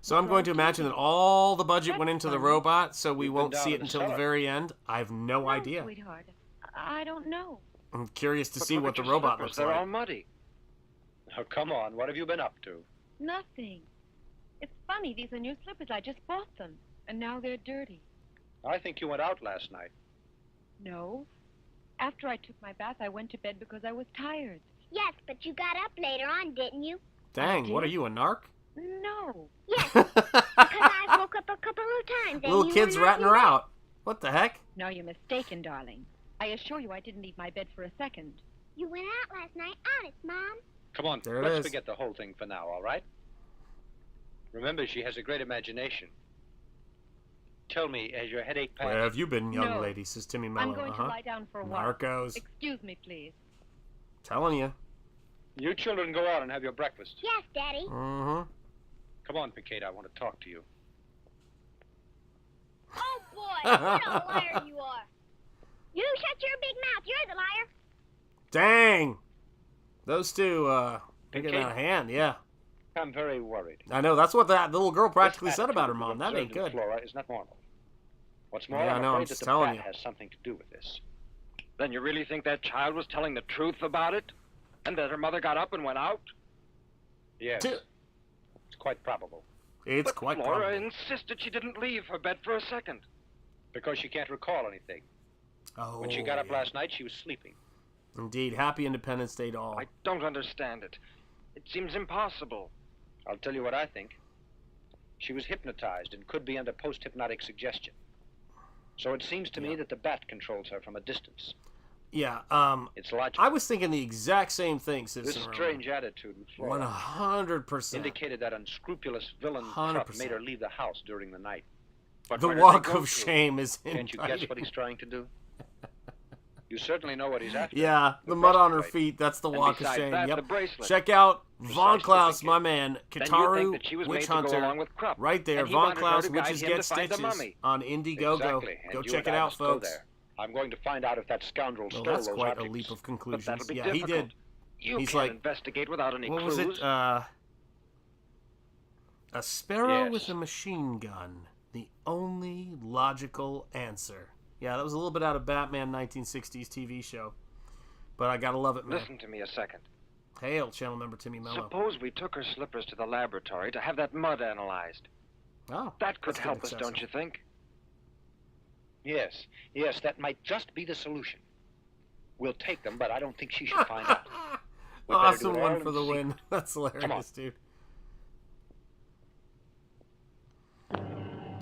So I'm going to imagine that all the budget went into the funny. robot, so we You've won't been see down it in the until the cellar. very end. I have no idea. Sweetheart. I don't know. I'm curious to But see look what at the your robot slippers. looks They're all like. muddy. Now, come on. What have you been up to? Nothing. It's funny. These are new slippers. I just bought them. And now they're dirty. I think you went out last night. No. After I took my bath, I went to bed because I was tired. Yes, but you got up later on, didn't you? Dang, what are you, a narc? No. Yes, because I woke up a couple of times. And Little you kid's were not ratting in her bed. out. What the heck? No, you're mistaken, darling. I assure you I didn't leave my bed for a second. You went out last night, honest, Mom. Come on, There it let's is. forget the whole thing for now, all right? Remember, she has a great imagination. Tell me, has your headache passed? Where have you been, young No. lady, says Timmy Mello. I'm going to lie down for a while. Narcos. Excuse me, please. Telling you. You children go out and have your breakfast. Yes, Daddy. Mm-hmm. Come on, Picade, I want to talk to you. Oh, boy, what a liar you are. You shut your big mouth. You're the liar. Dang. Those two, they're getting Okay. out of hand, yeah. I'm very worried. I know, that's what that little girl practically This said about her attitude mom. you That ain't observed in good. Flora is not normal. What's more, Yeah, I I'm know, I'm afraid just that the telling bat you. has something to do with this. Then you really think that child was telling the truth about it? And that her mother got up and went out? Yes. T- It's quite probable. It's But quite Flora probable. insisted she didn't leave her bed for a second. Because she can't recall anything. Oh, When she got up yeah. last night, she was sleeping. Indeed. Happy Independence Day to all. I don't understand it. It seems impossible. I'll tell you what I think. She was hypnotized and could be under post-hypnotic suggestion. So it seems to me that the bat controls her from a distance. Yeah, It's logical. I was thinking the exact same thing, This Citizen Roman. strange attitude in Flora 100%. indicated that unscrupulous villain 100%. Krupp made her leave the house during the night. But The where did walk they go of to? shame is Can't you indicted. guess what he's trying to do? You certainly know what he's after. Yeah, the mud on her breastplate. feet. That's the And walk of besides shame. that, Yep. the bracelet. Check out Von Precisely Klaus, thinking. my man. Then you Kataru, think that she was Witch made to go Hunter. along with Krupp. Right there. And he Von wanted her Klaus, to guide Witches him Get to find the Stitches mummy. on Indiegogo. Exactly. And Go you check and it I out, must go folks. there. I'm going to find out if that scoundrel Well, stole that's those quite objects. a leap of But conclusions. that'll be Yeah, difficult. he did. You He's can't like- investigate without any What clues. was it? A sparrow Yes. with a machine gun. The only logical answer. Yeah, that was a little bit out of Batman 1960s TV show. But I gotta love it, man. Listen to me a second. Hail, channel member Timmy Mello. Suppose we took her slippers to the laboratory to have that mud analyzed. Oh, that could that's help us, excessive. don't you think? Yes, that might just be the solution. We'll take them, but I don't think she should find out. We better do Awesome it all one in for the secret. win. That's hilarious, dude.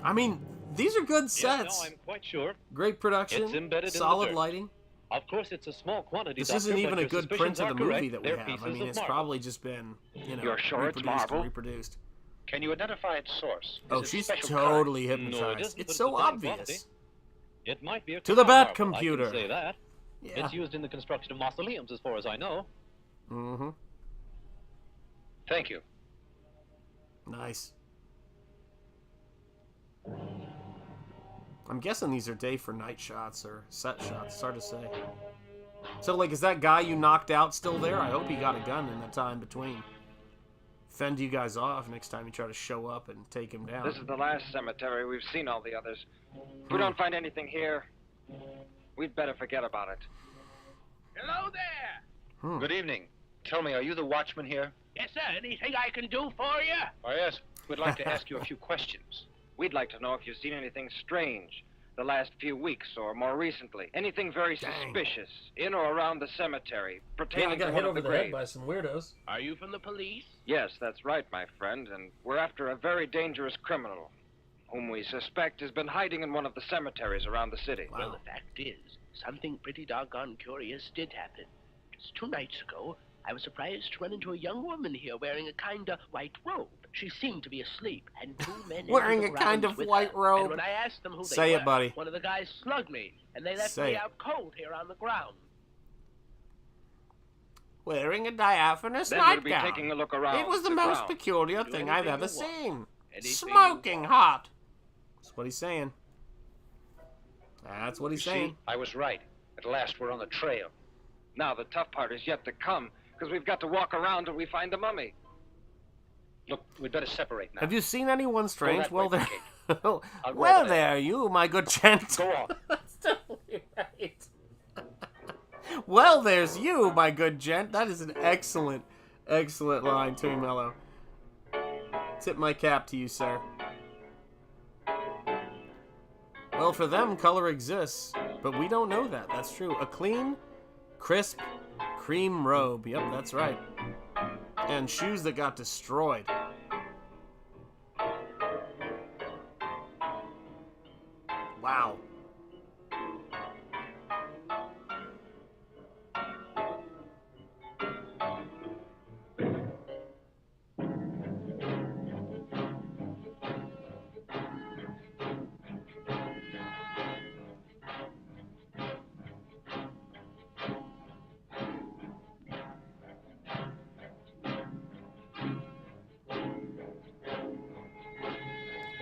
I mean, these are good sets. Yes, no, I'm quite sure. Great production. It's embedded in solid the dirt. lighting. Of course, it's a small quantity. This doctor, isn't even but a your good suspicions print of are the movie correct. that we They're have. I pieces mean, of it's marble. probably just been, you know, You're sure it's reproduced and marble? reproduced. Can you identify its source? Oh, Is it she's special totally kind? hypnotized. No, it isn't, It's but so it's a fine obvious. quantity. It might be a To the crown bat marble, computer. I can say that. Yeah. It's used in the construction of mausoleums, as far as I know. Mm-hmm. Thank you. Nice. I'm guessing these are day for night shots or set shots. It's hard to say. So, like, is that guy you knocked out still there? I hope he got a gun in the time between. Fend you guys off next time you try to show up and take him down. This is the last cemetery. We've seen all the others. If we don't find anything here, we'd better forget about it. Hello there. Good evening. Tell me, are you the watchman here? Yes, sir. Anything I can do for you? Oh, yes. We'd like to ask you a few questions. We'd like to know if you've seen anything strange the last few weeks or more recently. Anything very suspicious in or around the cemetery Yeah, I pertaining got to hit one of over the the head graves. by some weirdos. Are you from the police? Yes, that's right, my friend, and we're after a very dangerous criminal whom we suspect has been hiding in one of the cemeteries around the city. Well, the fact is, something pretty doggone curious did happen. Just 2 nights ago, I was surprised to run into a young woman here wearing a kind of white robe. She seemed to be asleep, and 2 men Wearing entered a the kind grounds of with white her. robe. And when I asked them who they Say were, it, buddy. one of the guys slugged me, and they left Say me it. out cold here on the ground. Wearing a diaphanous Then we'll be nightgown. taking a look around It was the the most grounds. peculiar Do thing I've anything ever you want. seen. Anything Smoking you want. hot. That's what he's saying. That's what he's You saying. see, I was right. At last, we're on the trail. Now the tough part is yet to come, because we've got to walk around till we find the mummy. Look, we'd better separate now. Have you seen anyone strange? that Well, way, there. Kate. I'll go Well, over there. there, you, my good gent. Go on. That's totally right. Well, there's you, my good gent. That is an excellent, excellent line, Timmy Mello. Tip my cap to you, sir. Well, for them, color exists, but we don't know that. That's true. A clean, crisp, cream robe. Yep, that's right. And shoes that got destroyed. Wow.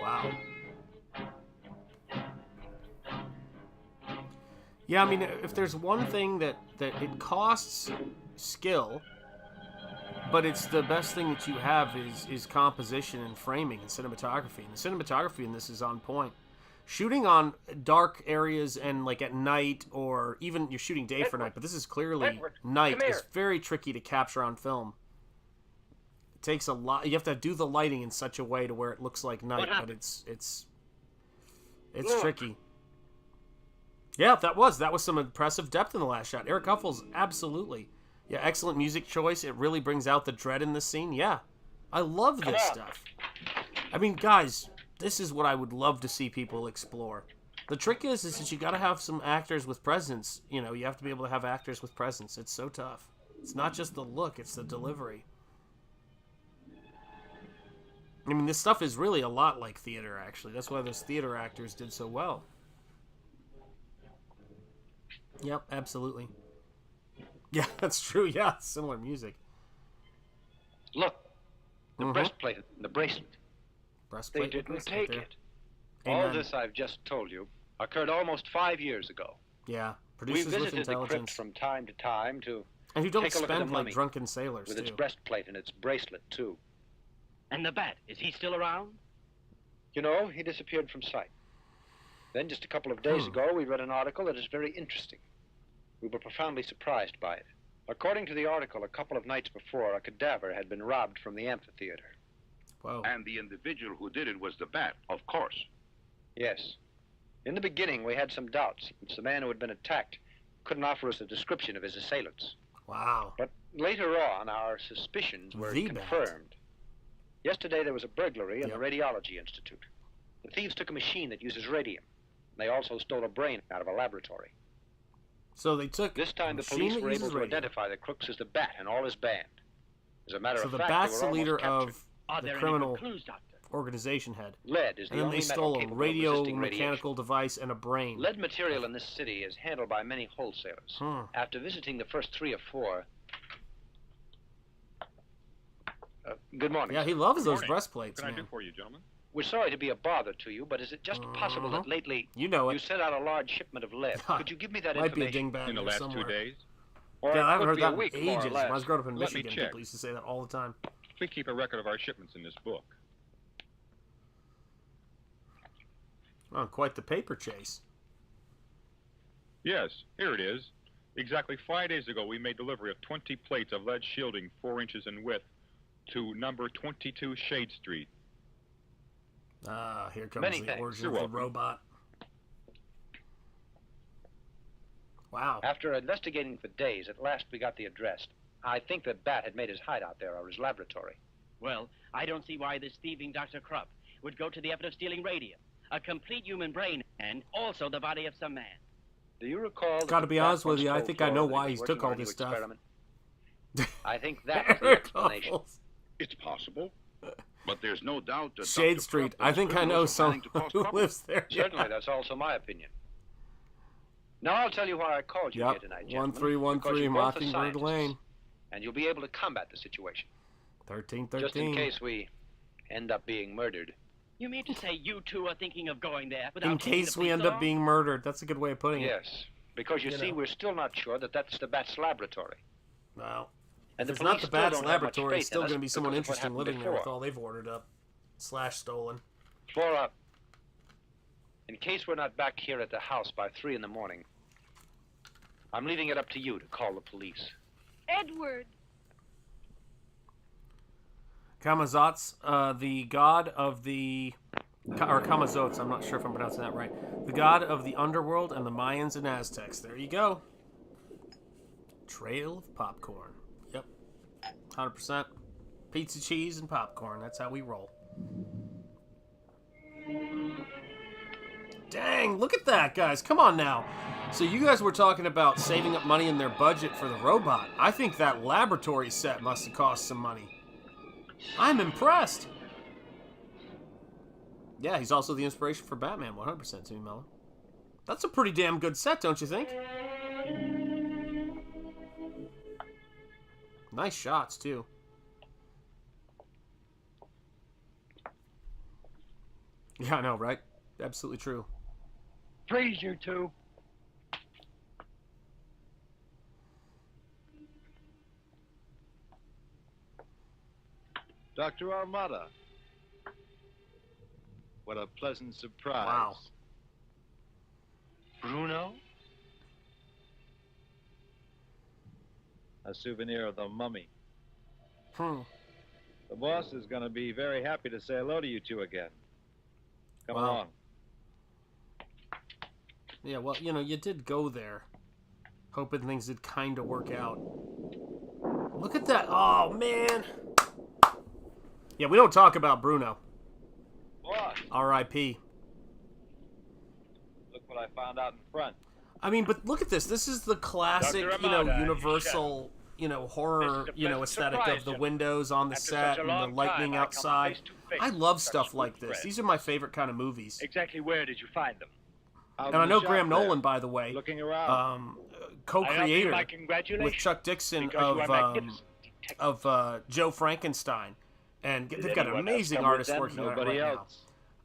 Wow. Yeah, I mean, if there's one thing that it costs skill, but it's the best thing that you have is composition and framing and cinematography. And the cinematography in this is on point. Shooting on dark areas and like at night, or even you're shooting day for night, but this is clearly night, is very tricky to capture on film. It takes a lot. You have to do the lighting in such a way to where it looks like night, but it's tricky. Yeah, that was some impressive depth in the last shot. Eric Huffles, absolutely. Yeah, excellent music choice. It really brings out the dread in the scene. Yeah, I love this stuff. I mean, guys, this is what I would love to see people explore. The trick is that you got to have some actors with presence. You know, you have to be able to have actors with presence. It's so tough. It's not just the look, it's the delivery. I mean, this stuff is really a lot like theater, actually. That's why those theater actors did so well. Yep, absolutely. Yeah, that's true. Yeah, similar music. Look, the breastplate, the bracelet. Breastplate. They didn't take it. All Amen. this I've just told you occurred almost 5 years ago. Yeah, We producers with visited the crypt intelligence. from time to time to And who don't take a look at the spend like mummy, drunken sailors, with its too. breastplate and its bracelet, too. And the bat, is he still around? You know, he disappeared from sight. Then, just a couple of days ago, we read an article that is very interesting. We were profoundly surprised by it. According to the article, a couple of nights before, a cadaver had been robbed from the amphitheater. Whoa. And the individual who did it was the bat, of course. Yes. In the beginning, we had some doubts, since the man who had been attacked couldn't offer us a description of his assailants. Wow. But later on, our suspicions were confirmed. Yesterday, there was a burglary in the Radiology Institute. The thieves took a machine that uses radium. They also stole a brain out of a laboratory. So they took this time the police were able to identify the crooks as the Bat and all his band. As a matter of fact, the Bat's they were the leader almost of the criminal organization head. Lead is the and then only they stole a metal capable of resisting mechanical device and a brain. Lead material in this city is handled by many wholesalers. After visiting the first 3 or 4... good morning. Yeah, he loves those breastplates, What can man. I do for you, gentlemen? We're sorry to be a bother to you, but is it just possible that lately you sent out a large shipment of lead? Could you give me that Might be a information? dingbat In the last 2 days? Or yeah, I haven't it heard could that be a week, in more or ages. less. When I was growing up in Let me Michigan, check. people used to say that all the time. We keep a record of our shipments in this book. Oh, quite the paper chase. Yes, here it is. Exactly 5 days ago, we made delivery of 20 plates of lead shielding 4 inches in width to number 22 Shade Street. Ah, here comes Many the thanks. origin You're of the welcome. robot. Wow. After investigating for days, at last we got the address. I think that Bat had made his hideout there, or his laboratory. Well, I don't see why this thieving Dr. Krupp would go to the effort of stealing radium, a complete human brain, and also the body of some man. Do you recall... Gotta be honest with you, I think I know why he's took all this this stuff. I think that was the explanation. It's possible. But there's no doubt that Shade Dr. Street. Krupp I think I know someone who lives there. Certainly, that's also my opinion. Now, I'll tell you why I called you here Yep, tonight, gentlemen. 1313 Because you're both Mockingbird scientists, Lane. And you'll be able to combat the situation. 1313. Just in case we end up being murdered. You mean to say you two are thinking of going there without In taking case the we police end up along? being murdered. That's a good way of putting it. Yes, because you see, know. we're still not sure that that's the Bat's laboratory. Well, And if the it's not police the still Bat's don't have much laboratory, faith it's still in us going to be someone because of what interesting happened living there with before. all they've ordered up. / stolen. For, in case we're not back here at the house by 3 in the morning, I'm leaving it up to you to call the police. Edward. Kamazots, the god of the... Or Kamazots, I'm not sure if I'm pronouncing that right. The god of the underworld and the Mayans and Aztecs. There you go. Trail of popcorn. Yep. 100%. Pizza, cheese, and popcorn. That's how we roll. Dang, look at that, guys. Come on now. So you guys were talking about saving up money in their budget for the robot. I think that laboratory set must have cost some money. I'm impressed. Yeah, he's also the inspiration for Batman, 100%, Timmy Mello. That's a pretty damn good set, don't you think? Nice shots, too. Yeah, I know, right? Absolutely true. Freeze, you two. Dr. Armada. What a pleasant surprise. Wow. Bruno? A souvenir of the mummy. Hmm. The boss is going to be very happy to say hello to you two again. Come Wow. along. Yeah, well, you know, you did go there, hoping things would kind of work out. Look at that. Oh, man. Yeah, we don't talk about Bruno. Boss, R.I.P. look what I found out in front. I mean, but look at this. This is the classic, Dr. you know, Armada, universal, you know, horror, This is a you know, pleasant aesthetic surprise, of the gentlemen. windows on the After set such a and the long lightning time, I come outside. face to face I with love such stuff sweet like this. friends. These are my favorite kind of movies. Exactly where did you find them? Out And I in know the Graham shop there, Nolan, by the way, looking around. co-creator my congratulations, with Chuck Dixon because you are magnificent of Joe Frankenstein. And they've got anyone else amazing come with artists them? working on it Nobody right else.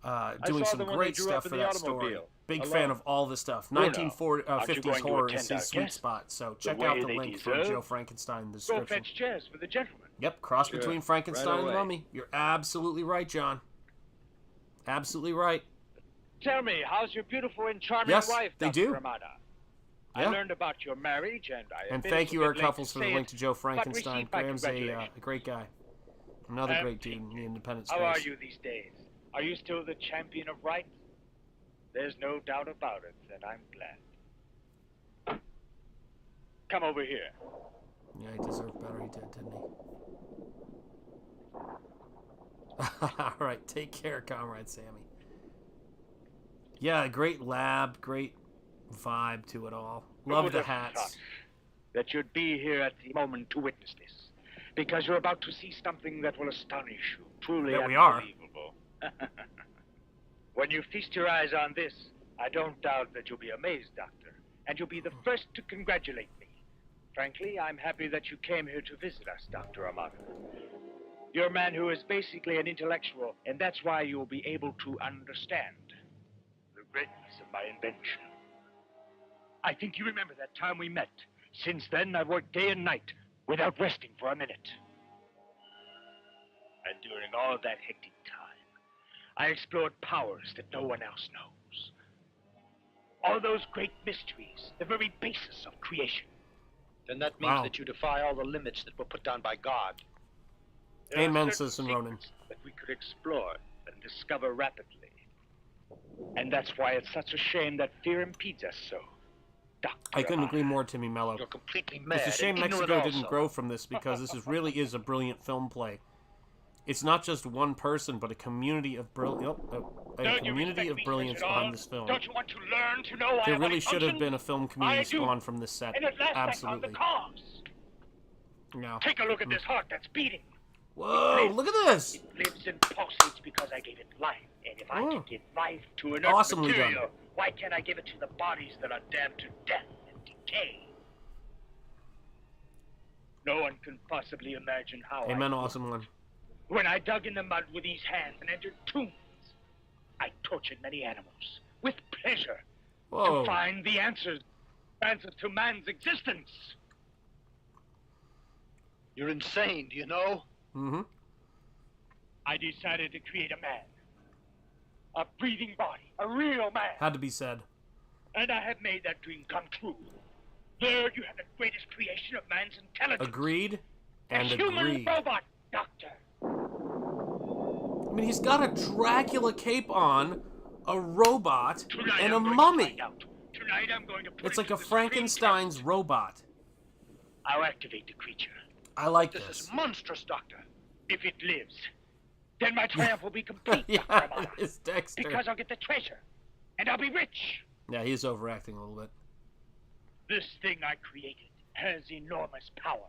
now. I Doing saw some the one great they drew stuff up for in the that story. automobile. Big Alone. fan of all this stuff. Bruno, 1950s going to horror attend is his our sweet guests spot. So the check way out the they link from deserve? Joe Frankenstein in the Go description. fetch chairs for the gentlemen. Yep, cross Sure. between Frankenstein Right and the away. Mummy. You're absolutely right, John. Absolutely right. Tell me, how's your beautiful and charming Yes, wife, they Dr. do. Ramada? I learned about your marriage, and I... And thank you, Eric Huffles, for the link to Joe but Frankenstein. received my Graham's a congratulations. great guy. Another great dude in the independent space. How are you these days? Are you still the champion of right? There's no doubt about it, and I'm glad. Come over here. Yeah, he deserved better. He did, didn't he? All right, take care, Comrade Sammy. Yeah, great lab, great vibe to it all. Love the hats. That you'd be here at the moment to witness this, because you're about to see something that will astonish you. Truly That we are. unbelievable. When you feast your eyes on this, I don't doubt that you'll be amazed, Doctor, and you'll be the first to congratulate me. Frankly, I'm happy that you came here to visit us, Dr. Amato. You're a man who is basically an intellectual, and that's why you'll be able to understand the greatness of my invention. I think you remember that time we met. Since then, I've worked day and night without resting for a minute. And during all of that hectic time, I explored powers that no one else knows. All those great mysteries, the very basis of creation. Then that means that you defy all the limits that were put down by God. Amen, Citizen Ronan. That we could explore and discover rapidly. And that's why it's such a shame that fear impedes us so. I couldn't agree more, Timmy Mello. You're completely mad. It's a shame and ignorant Mexico also. didn't grow from this, because this really is a brilliant film play. It's not just one person, but a community of brilliance behind this film. Don't you want to learn to know There really should have been a film community I do. spawned from this set. And at last Absolutely. I found the cause. No. Take a look at this heart that's beating. Whoa, look at this! It lives and pulsates because I gave it life. And if I can give life to inert Awesomely material, done. why can't I give it to the bodies that are damned to death and decay? No one can possibly imagine how Amen, awesome one. When I dug in the mud with these hands and entered tombs, I tortured many animals with pleasure Whoa. to find the answers to man's existence. You're insane, do you know? Mm-hmm. I decided to create a man. A breathing body. A real man. Had to be said. And I have made that dream come true. There you have the greatest creation of man's intelligence. Agreed and a human agreed. robot, Doctor. I mean, he's got a Dracula cape on, a robot, and a I'm going to mummy. find out. Tonight I'm going to put It's it like to a the supreme Frankenstein's test. robot. I'll activate the creature. I like This this. is monstrous, Doctor. If it lives, then my triumph will be complete, Yeah, Dr. Amata. it's Dexter. Because I'll get the treasure, and I'll be rich. Yeah, he's overacting a little bit. This thing I created has enormous power,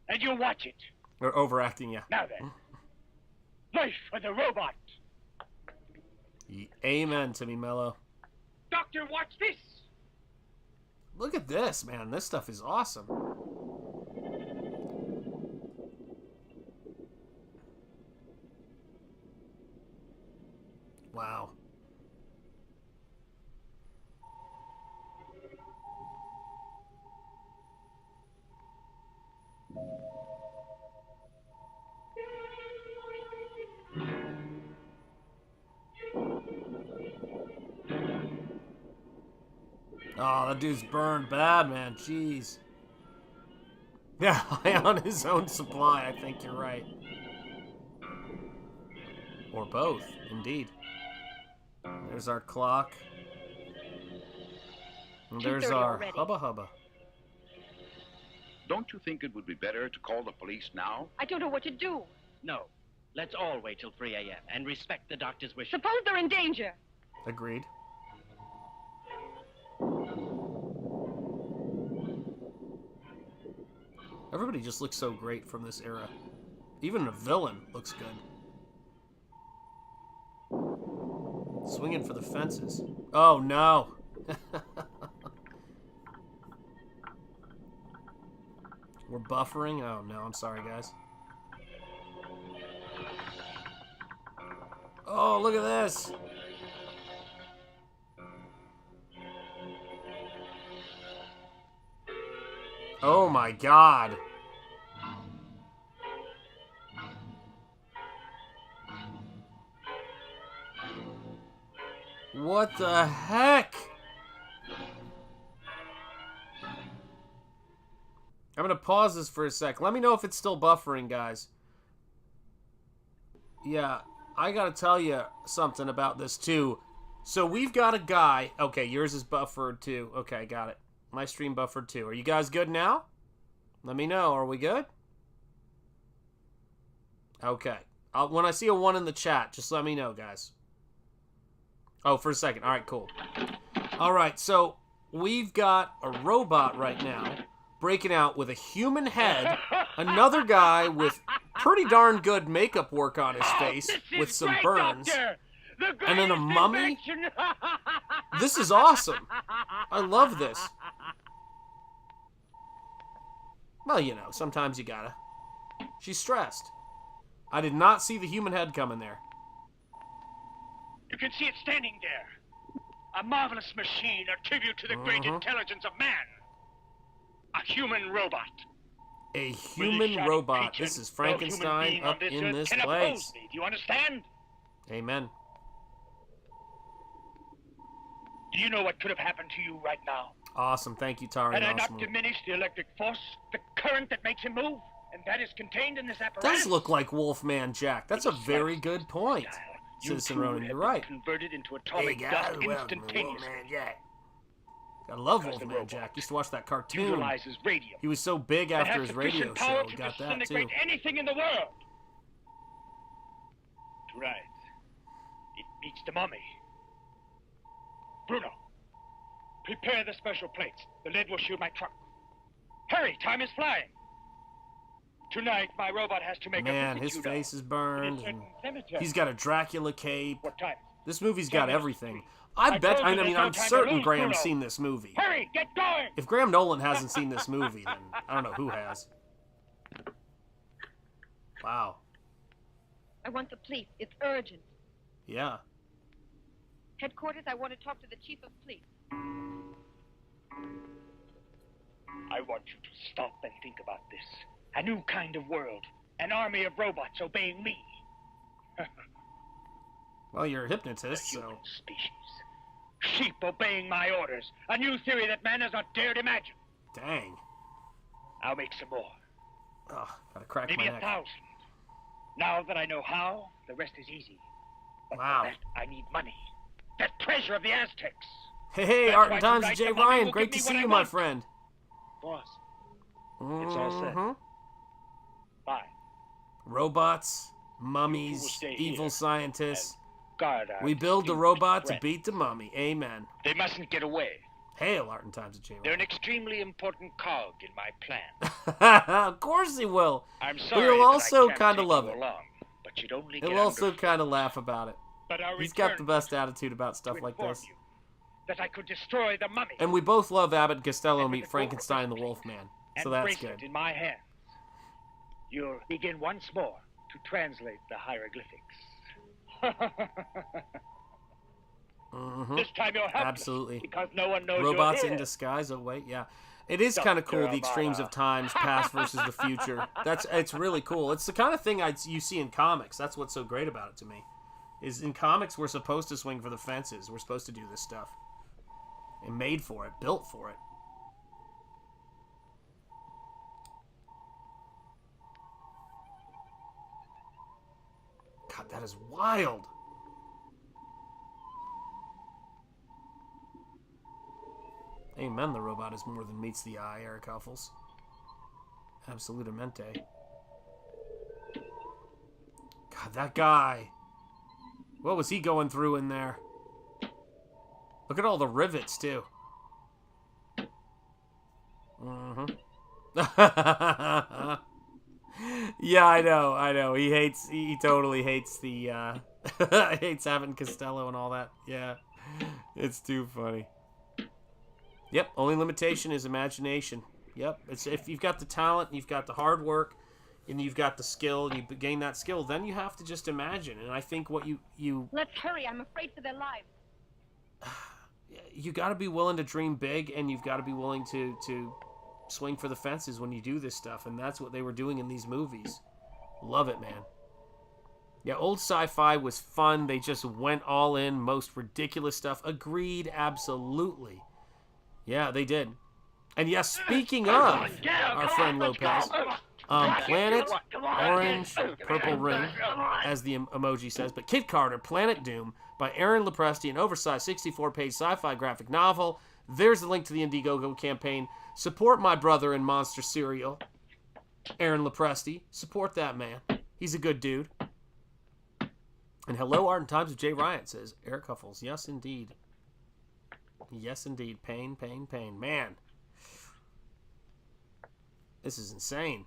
and you'll watch it. Or overacting, yeah. Now then, life for the robot. Amen, Timmy Mello. Doctor, watch this. Look at this, man. This stuff is awesome. Wow. Oh, that dude's burned bad, man. Jeez. Yeah, high on his own supply. I think you're right. Or both, indeed. There's our clock. And there's 2:30 our already. hubba hubba. Don't you think it would be better to call the police now? I don't know what to do. No. Let's all wait till 3 a.m. and respect the doctor's wishes. Suppose they're in danger. Agreed. Everybody just looks so great from this era. Even the villain looks good. Swinging for the fences. Oh, no. We're buffering? Oh, no. I'm sorry, guys. Oh, look at this. Oh, my God. What the heck? I'm going to pause this for a sec. Let me know if it's still buffering, guys. Yeah, I got to tell you something about this, too. So we've got a guy. Okay, yours is buffered, too. Okay, got it. My stream buffered, too. Are you guys good now? Let me know. Are we good? Okay. When I see a 1 in the chat, just let me know, guys. Oh, for a second. All right, cool. All right, so we've got a robot right now breaking out with a human head, another guy with pretty darn good makeup work on his face with some burns, and then a mummy. This is awesome. I love this. Well, you know, sometimes you gotta. She's stressed. I did not see the human head coming there. You can see it standing there. A marvelous machine, a tribute to the great intelligence of man. A human robot. A human robot. This is Frankenstein up in this place. Do you understand? Amen. Do you know what could have happened to you right now? Awesome. Thank you, Taro. Had I not diminished the electric force, the current that makes him move, and that is contained in this apparatus? Does look like Wolfman Jack. That's a very good point, Citizen Ronan. You're right. Converted into atomic dust instantaneously. I love Wolfman Jack. Used to watch that cartoon. Utilizes radium. He was so big after his radio show. To got that too. Anything in the world. Right. It beats the mummy. Bruno, prepare the special plates. The lid will shoot my truck. Hurry, time is flying. Tonight, my robot has to make Man, a his face is burned. And cemetery. he's got a Dracula cape. What time? This movie's got everything. I bet. I mean, I'm certain Graham's seen this movie. Hurry, get going! If Graham Nolan hasn't seen this movie, then I don't know who has. Wow. I want the police. It's urgent. Yeah. Headquarters, I want to talk to the chief of police. I want you to stop and think about this. A new kind of world. An army of robots obeying me. Well, you're a hypnotist, the human so... species. Sheep obeying my orders. A new theory that man has not dared imagine. Dang. I'll make some more. Oh, gotta crack Maybe my neck. 1,000. Now that I know how, the rest is easy. But wow. For that, I need money. That treasure of the Aztecs. Hey, Art and Times and Jay Ryan. Great to see you, my friend. Boss, it's all set. Bye. Robots, mummies, evil scientists. Guard our We build the robot to beat the mummy. Amen. They mustn't get away. Hail, Art and Times and Jay They're Ryan. an extremely important cog in my plan. Of course he will. I'm But sorry you'll also kind of love it. Along, but you'd only He'll get also kind of laugh about it. But He's got the best attitude about stuff like this. That I could destroy the mummy. And we both love Abbott and Costello meet Frankenstein and the Wolfman. So and that's bracelet good. in my hands. You'll begin once more to translate the hieroglyphics. This time you're helpless. Absolutely. Because no one knows Robots you're in here. disguise. Oh wait, yeah. It is kind of cool, the extremes of times, past versus the future. It's really cool. It's the kind of thing you see in comics. That's what's so great about it to me. Is in comics we're supposed to swing for the fences. We're supposed to do this stuff. And made for it, built for it. God, that is wild. Amen, the robot is more than meets the eye, Eric Huffles. Absolutamente. God, that guy. What was he going through in there? Look at all the rivets, too. Yeah, I know. He totally hates the, hates having Costello and all that. Yeah, it's too funny. Yep, only limitation is imagination. Yep, it's if you've got the talent, you've got the hard work, and you've got the skill, and you gain that skill, then you have to just imagine. And I think what you Let's hurry. I'm afraid for their lives. You got to be willing to dream big, and you've got to be willing to swing for the fences when you do this stuff, and that's what they were doing in these movies. Love it, man. Yeah, old sci-fi was fun. They just went all in, most ridiculous stuff. Agreed, absolutely. Yeah, they did. And yes, speaking of our friend Lopez, Planet Orange Purple Ring, as the emoji says, but Kid Carter, Planet Doom, by Aaron Lopresti, an oversized 64-page sci-fi graphic novel. There's the link to the Indiegogo campaign. Support my brother in Monster Cereal, Aaron Lopresti. Support that man. He's a good dude. And hello, Art and Times of Jay Ryan, says Eric Huffles. Yes, indeed. Yes, indeed. Pain, pain, pain. Man. This is insane.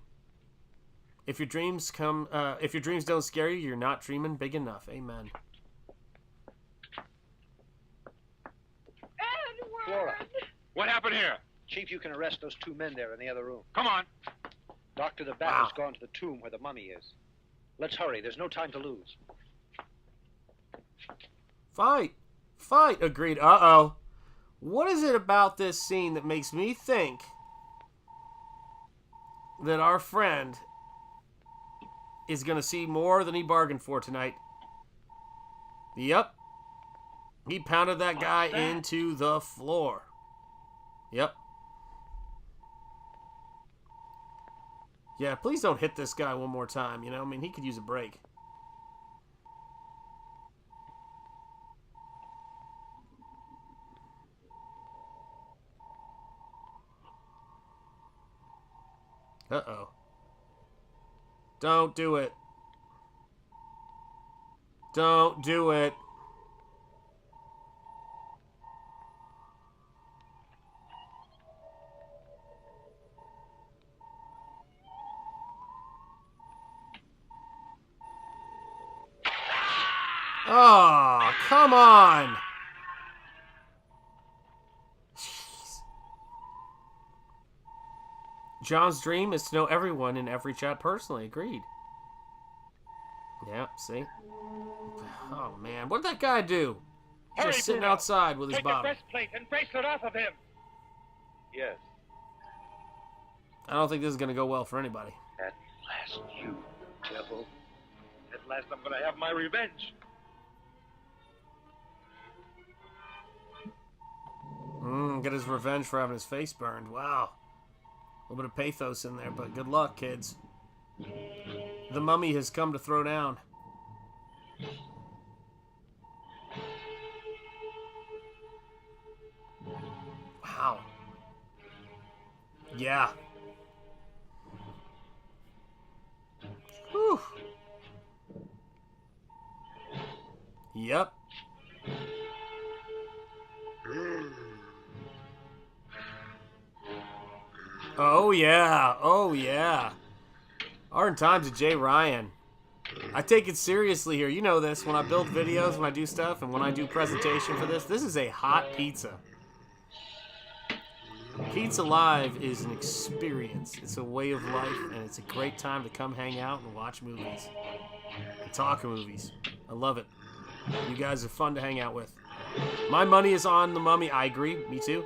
If your dreams don't scare you, you're not dreaming big enough. Amen. Flora. What happened here? Chief, you can arrest those 2 men there in the other room. Come on. Dr. the Bat has gone to the tomb where the mummy is. Let's hurry. There's no time to lose. Fight. Fight. Agreed. Uh-oh. What is it about this scene that makes me think that our friend is going to see more than he bargained for tonight? Yep. He pounded that guy into the floor. Yep. Yeah, please don't hit this guy one more time, you know? I mean, he could use a break. Uh-oh. Don't do it. Don't do it. Oh, come on. Jeez. John's dream is to know everyone in every chat personally. Agreed. Yeah, see? Oh, man. What did that guy do? Hurry, Just sitting Bruno. outside with his Take the bottle. breastplate and bracelet off of him. Yes. I don't think this is going to go well for anybody. At last, you devil. At last I'm going to have my revenge. Get his revenge for having his face burned. Wow. A little bit of pathos in there, but good luck, kids. The mummy has come to throw down. Wow. Yeah. Whew. Yep. Oh, yeah. Oh, yeah. Art and Times of Jay Ryan. I take it seriously here. You know this. When I build videos, when I do stuff, and when I do presentation for this is a hot pizza. Pizza Live is an experience. It's a way of life, and it's a great time to come hang out and watch movies. And talk movies. I love it. You guys are fun to hang out with. My money is on the mummy. I agree. Me too.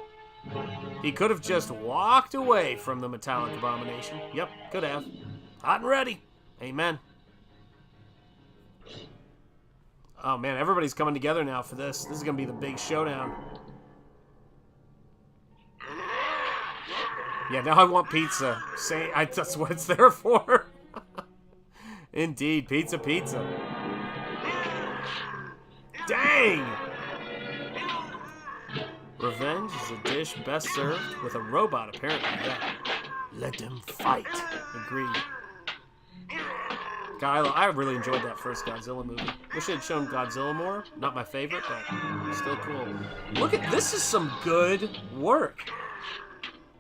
He could have just walked away from the metallic abomination. Yep, could have. Hot and ready. Amen. Oh, man, everybody's coming together now for this. This is going to be the big showdown. Yeah, now I want pizza. That's what it's there for. Indeed, pizza, pizza. Dang! Revenge is a dish best served with a robot, apparently. Yeah. Let them fight. Agreed. I really enjoyed that first Godzilla movie. Wish I had shown Godzilla more. Not my favorite, but still cool. Look at this. Is some good work.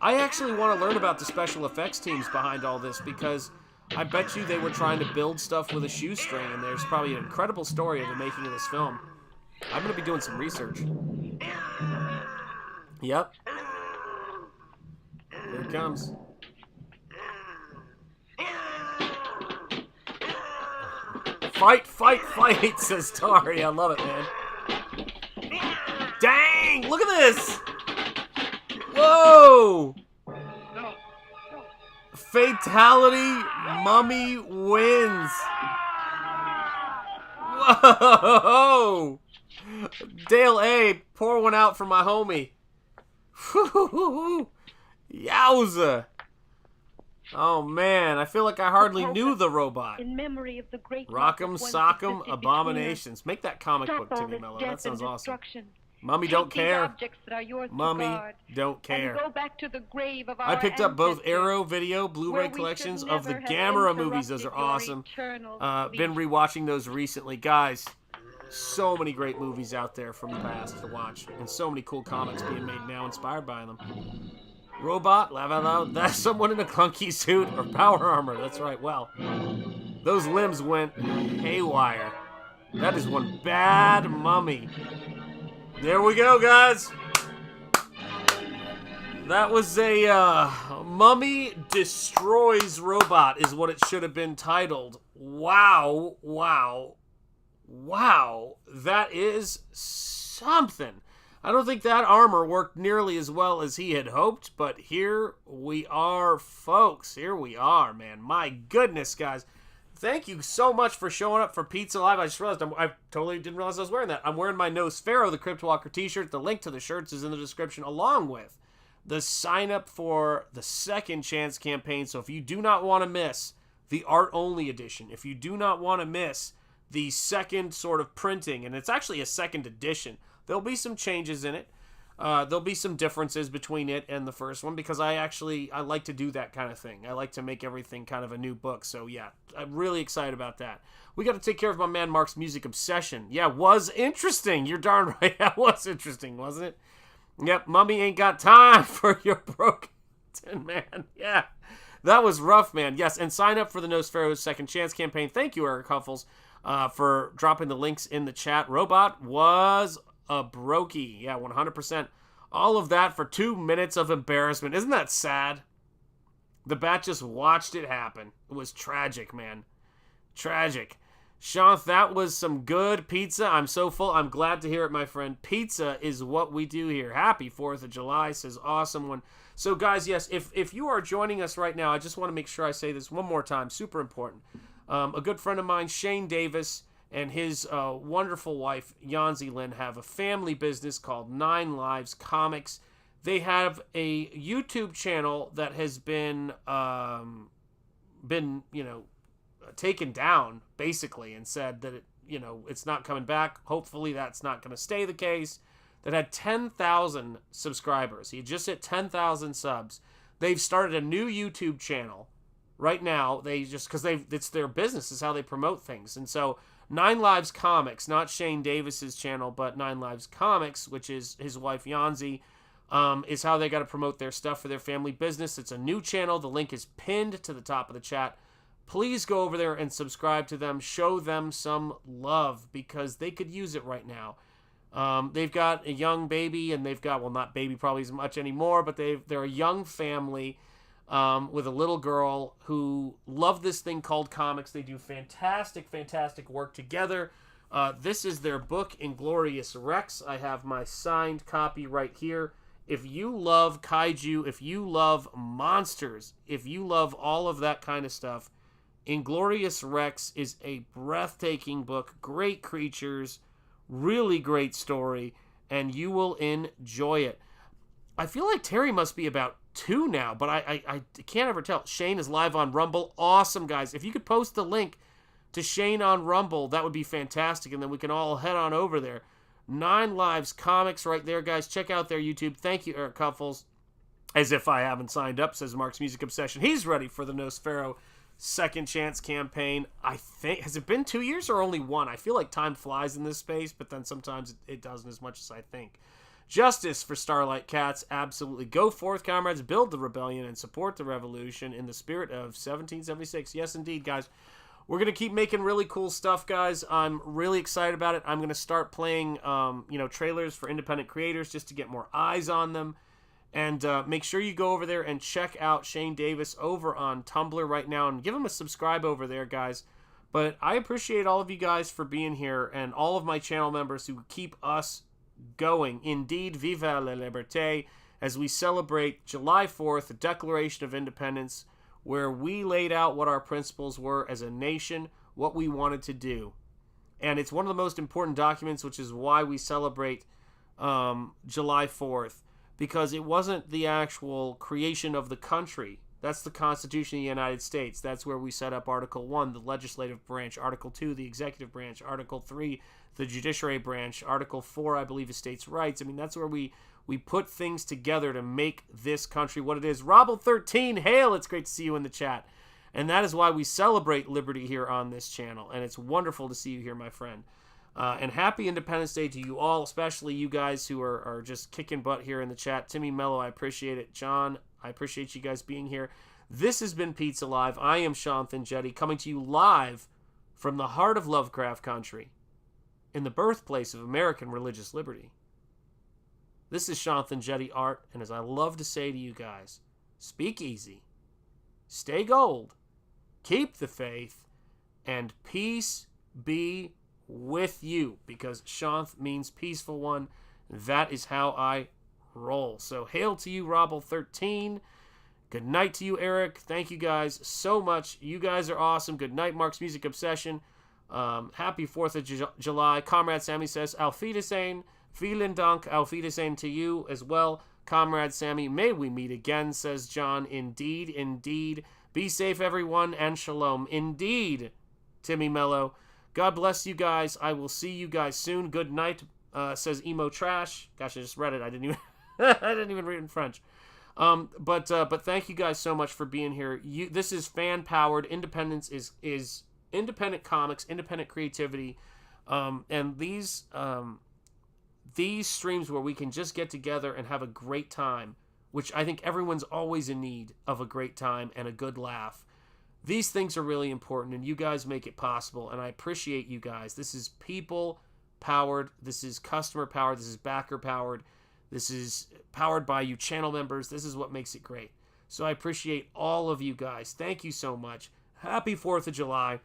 I actually want to learn about the special effects teams behind all this, because I bet you they were trying to build stuff with a shoestring, and there's probably an incredible story of the making of this film. I'm going to be doing some research. Yep. Here it comes. Fight, fight, fight, says Tari. I love it, man. Dang! Look at this! Whoa! Fatality, mummy wins. Whoa! Dale A, pour one out for my homie. Yowza. Oh, man. I feel like I hardly knew the robot. In memory of the great Rock'em Sock'em Abominations. Make that comic book to me, Mello. That sounds awesome. Mummy don't care. Mummy don't care. And go back to the grave of our I picked up both ancestors, Arrow video Blu-ray collections of the never have Gamera movies. Those are awesome. Been rewatching those recently. Guys, so many great movies out there from the past to watch. And so many cool comics being made now inspired by them. Robot, lava loud. That's someone in a clunky suit or power armor. That's right. Well, those limbs went haywire. That is one bad mummy. There we go, guys. That was a Mummy Destroys Robot is what it should have been titled. Wow, wow, wow. That is something. I don't think that armor worked nearly as well as he had hoped, but here we are, folks. Here we are, man. My goodness, guys. Thank you so much for showing up for Pizza Live. I just realized I totally didn't realize I was wearing that. I'm wearing my Nosfero, the Crypt Walker t-shirt. The link to the shirts is in the description, along with the sign up for the Second Chance campaign. So if you do not want to miss the art-only edition, if you do not want to miss the second sort of printing, and it's actually a second edition, there'll be some changes in it. There'll be some differences between it and the first one because I like to do that kind of thing. I like to make everything kind of a new book. So yeah, I'm really excited about that. We got to take care of my man Mark's music obsession. Yeah, was interesting. You're darn right. That was interesting, wasn't it? Yep, Mummy ain't got time for your broken man. Yeah, that was rough, man. Yes, and sign up for the Nosfero Second Chance campaign. Thank you, Eric Huffles, for dropping the links in the chat. Robot was a brokey. Yeah, 100%. All of that for 2 minutes of embarrassment. Isn't that sad? The bat just watched it happen. It was tragic, man. Tragic. Sean, that was some good pizza. I'm so full. I'm glad to hear it, my friend. Pizza is what we do here. Happy 4th of July, says awesome one. So, guys, yes, if you are joining us right now, I just want to make sure I say this one more time. Super important. A good friend of mine, Shane Davis, and his wonderful wife, Yanzi Lynn, have a family business called 9 Lives Comics. They have a YouTube channel that has been taken down, basically, and said that it's not coming back. Hopefully that's not going to stay the case. That had 10,000 subscribers. He just hit 10,000 subs. They've started a new YouTube channel right now. It's their business, is how they promote things. And so 9 Lives Comics, not Shane Davis's channel, but 9 Lives Comics, which is his wife Yanzi, is how they got to promote their stuff for their family business. It's a new channel. The link is pinned to the top of the chat. Please go over there and subscribe to them. Show them some love because they could use it right now. They've got a young baby, and they've got, well, not baby probably as much anymore, but they're a young family with a little girl who love this thing called comics. They do fantastic, fantastic work together. This is their book, Inglorious Rex. I have my signed copy right here. If you love kaiju, if you love monsters, if you love all of that kind of stuff, Inglorious Rex is a breathtaking book. Great creatures, really great story, and you will enjoy it. I feel like Terry must be about 2 now, but I can't ever tell. Shane is live on Rumble. Awesome, guys. If you could post the link to Shane on Rumble, that would be fantastic, and then we can all head on over there. 9 Lives Comics right there, guys. Check out their YouTube. Thank you, Eric Huffles. As if I haven't signed up, says Mark's Music Obsession. He's ready for the Nosfero Second Chance campaign. I think, has it been 2 years or only 1? I feel like time flies in this space, but then sometimes it doesn't as much as I think. Justice for Starlight Cats. Absolutely. Go forth, comrades. Build the rebellion and support the revolution in the spirit of 1776. Yes, indeed, guys. We're going to keep making really cool stuff, guys. I'm really excited about it. I'm going to start playing, trailers for independent creators just to get more eyes on them. And make sure you go over there and check out Shane Davis over on Tumblr right now and give him a subscribe over there, guys. But I appreciate all of you guys for being here and all of my channel members who keep us going. Indeed, viva la liberté, as we celebrate July 4th, the Declaration of Independence, where we laid out what our principles were as a nation, what we wanted to do. And it's one of the most important documents, which is why we celebrate July 4th. because it wasn't the actual creation of the country. That's the Constitution of the United States. That's where we set up Article 1, the legislative branch, Article 2, the executive branch, Article 3, the judiciary branch, Article 4, I believe, is states' rights. I mean, that's where we put things together to make this country what it is. Robble13, hail! It's great to see you in the chat. And that is why we celebrate liberty here on this channel. And it's wonderful to see you here, my friend. And happy Independence Day to you all, especially you guys who are just kicking butt here in the chat. Timmy Mello, I appreciate it. John, I appreciate you guys being here. This has been Pizza Live. I am Sean Thinjetti, coming to you live from the heart of Lovecraft Country, in the birthplace of American religious liberty. This is Sean Thinjetti Art, and as I love to say to you guys, speak easy, stay gold, keep the faith, and peace be with you, because Shanth means peaceful one. That is how I roll. So hail to you, Robble13. Good night to you, Eric. Thank you guys so much. You guys are awesome. Good night, Mark's Music Obsession. Happy 4th of July. Comrade Sammy says, Auf Wiedersehen. Vielen Dank, Auf Wiedersehen to you as well. Comrade Sammy, may we meet again, says John. Indeed, indeed. Be safe, everyone, and shalom. Indeed, Timmy Mello. God bless you guys. I will see you guys soon. Good night, says Emo Trash. Gosh, I just read it. I didn't even read it in French. But thank you guys so much for being here. This is fan powered. Independence is independent comics, independent creativity, and these streams where we can just get together and have a great time, which I think everyone's always in need of a great time and a good laugh. These things are really important, and you guys make it possible, and I appreciate you guys. This is people-powered. This is customer-powered. This is backer-powered. This is powered by you channel members. This is what makes it great. So I appreciate all of you guys. Thank you so much. Happy 4th of July.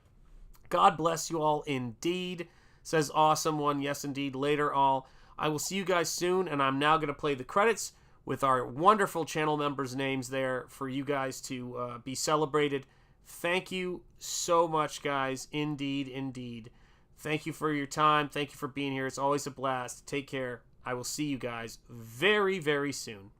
God bless you all indeed, says Awesome One. Yes, indeed. Later, all. I will see you guys soon, and I'm now going to play the credits with our wonderful channel members' names there for you guys to be celebrated. Thank you so much, guys. Indeed, indeed. Thank you for your time. Thank you for being here. It's always a blast. Take care. I will see you guys very, very soon.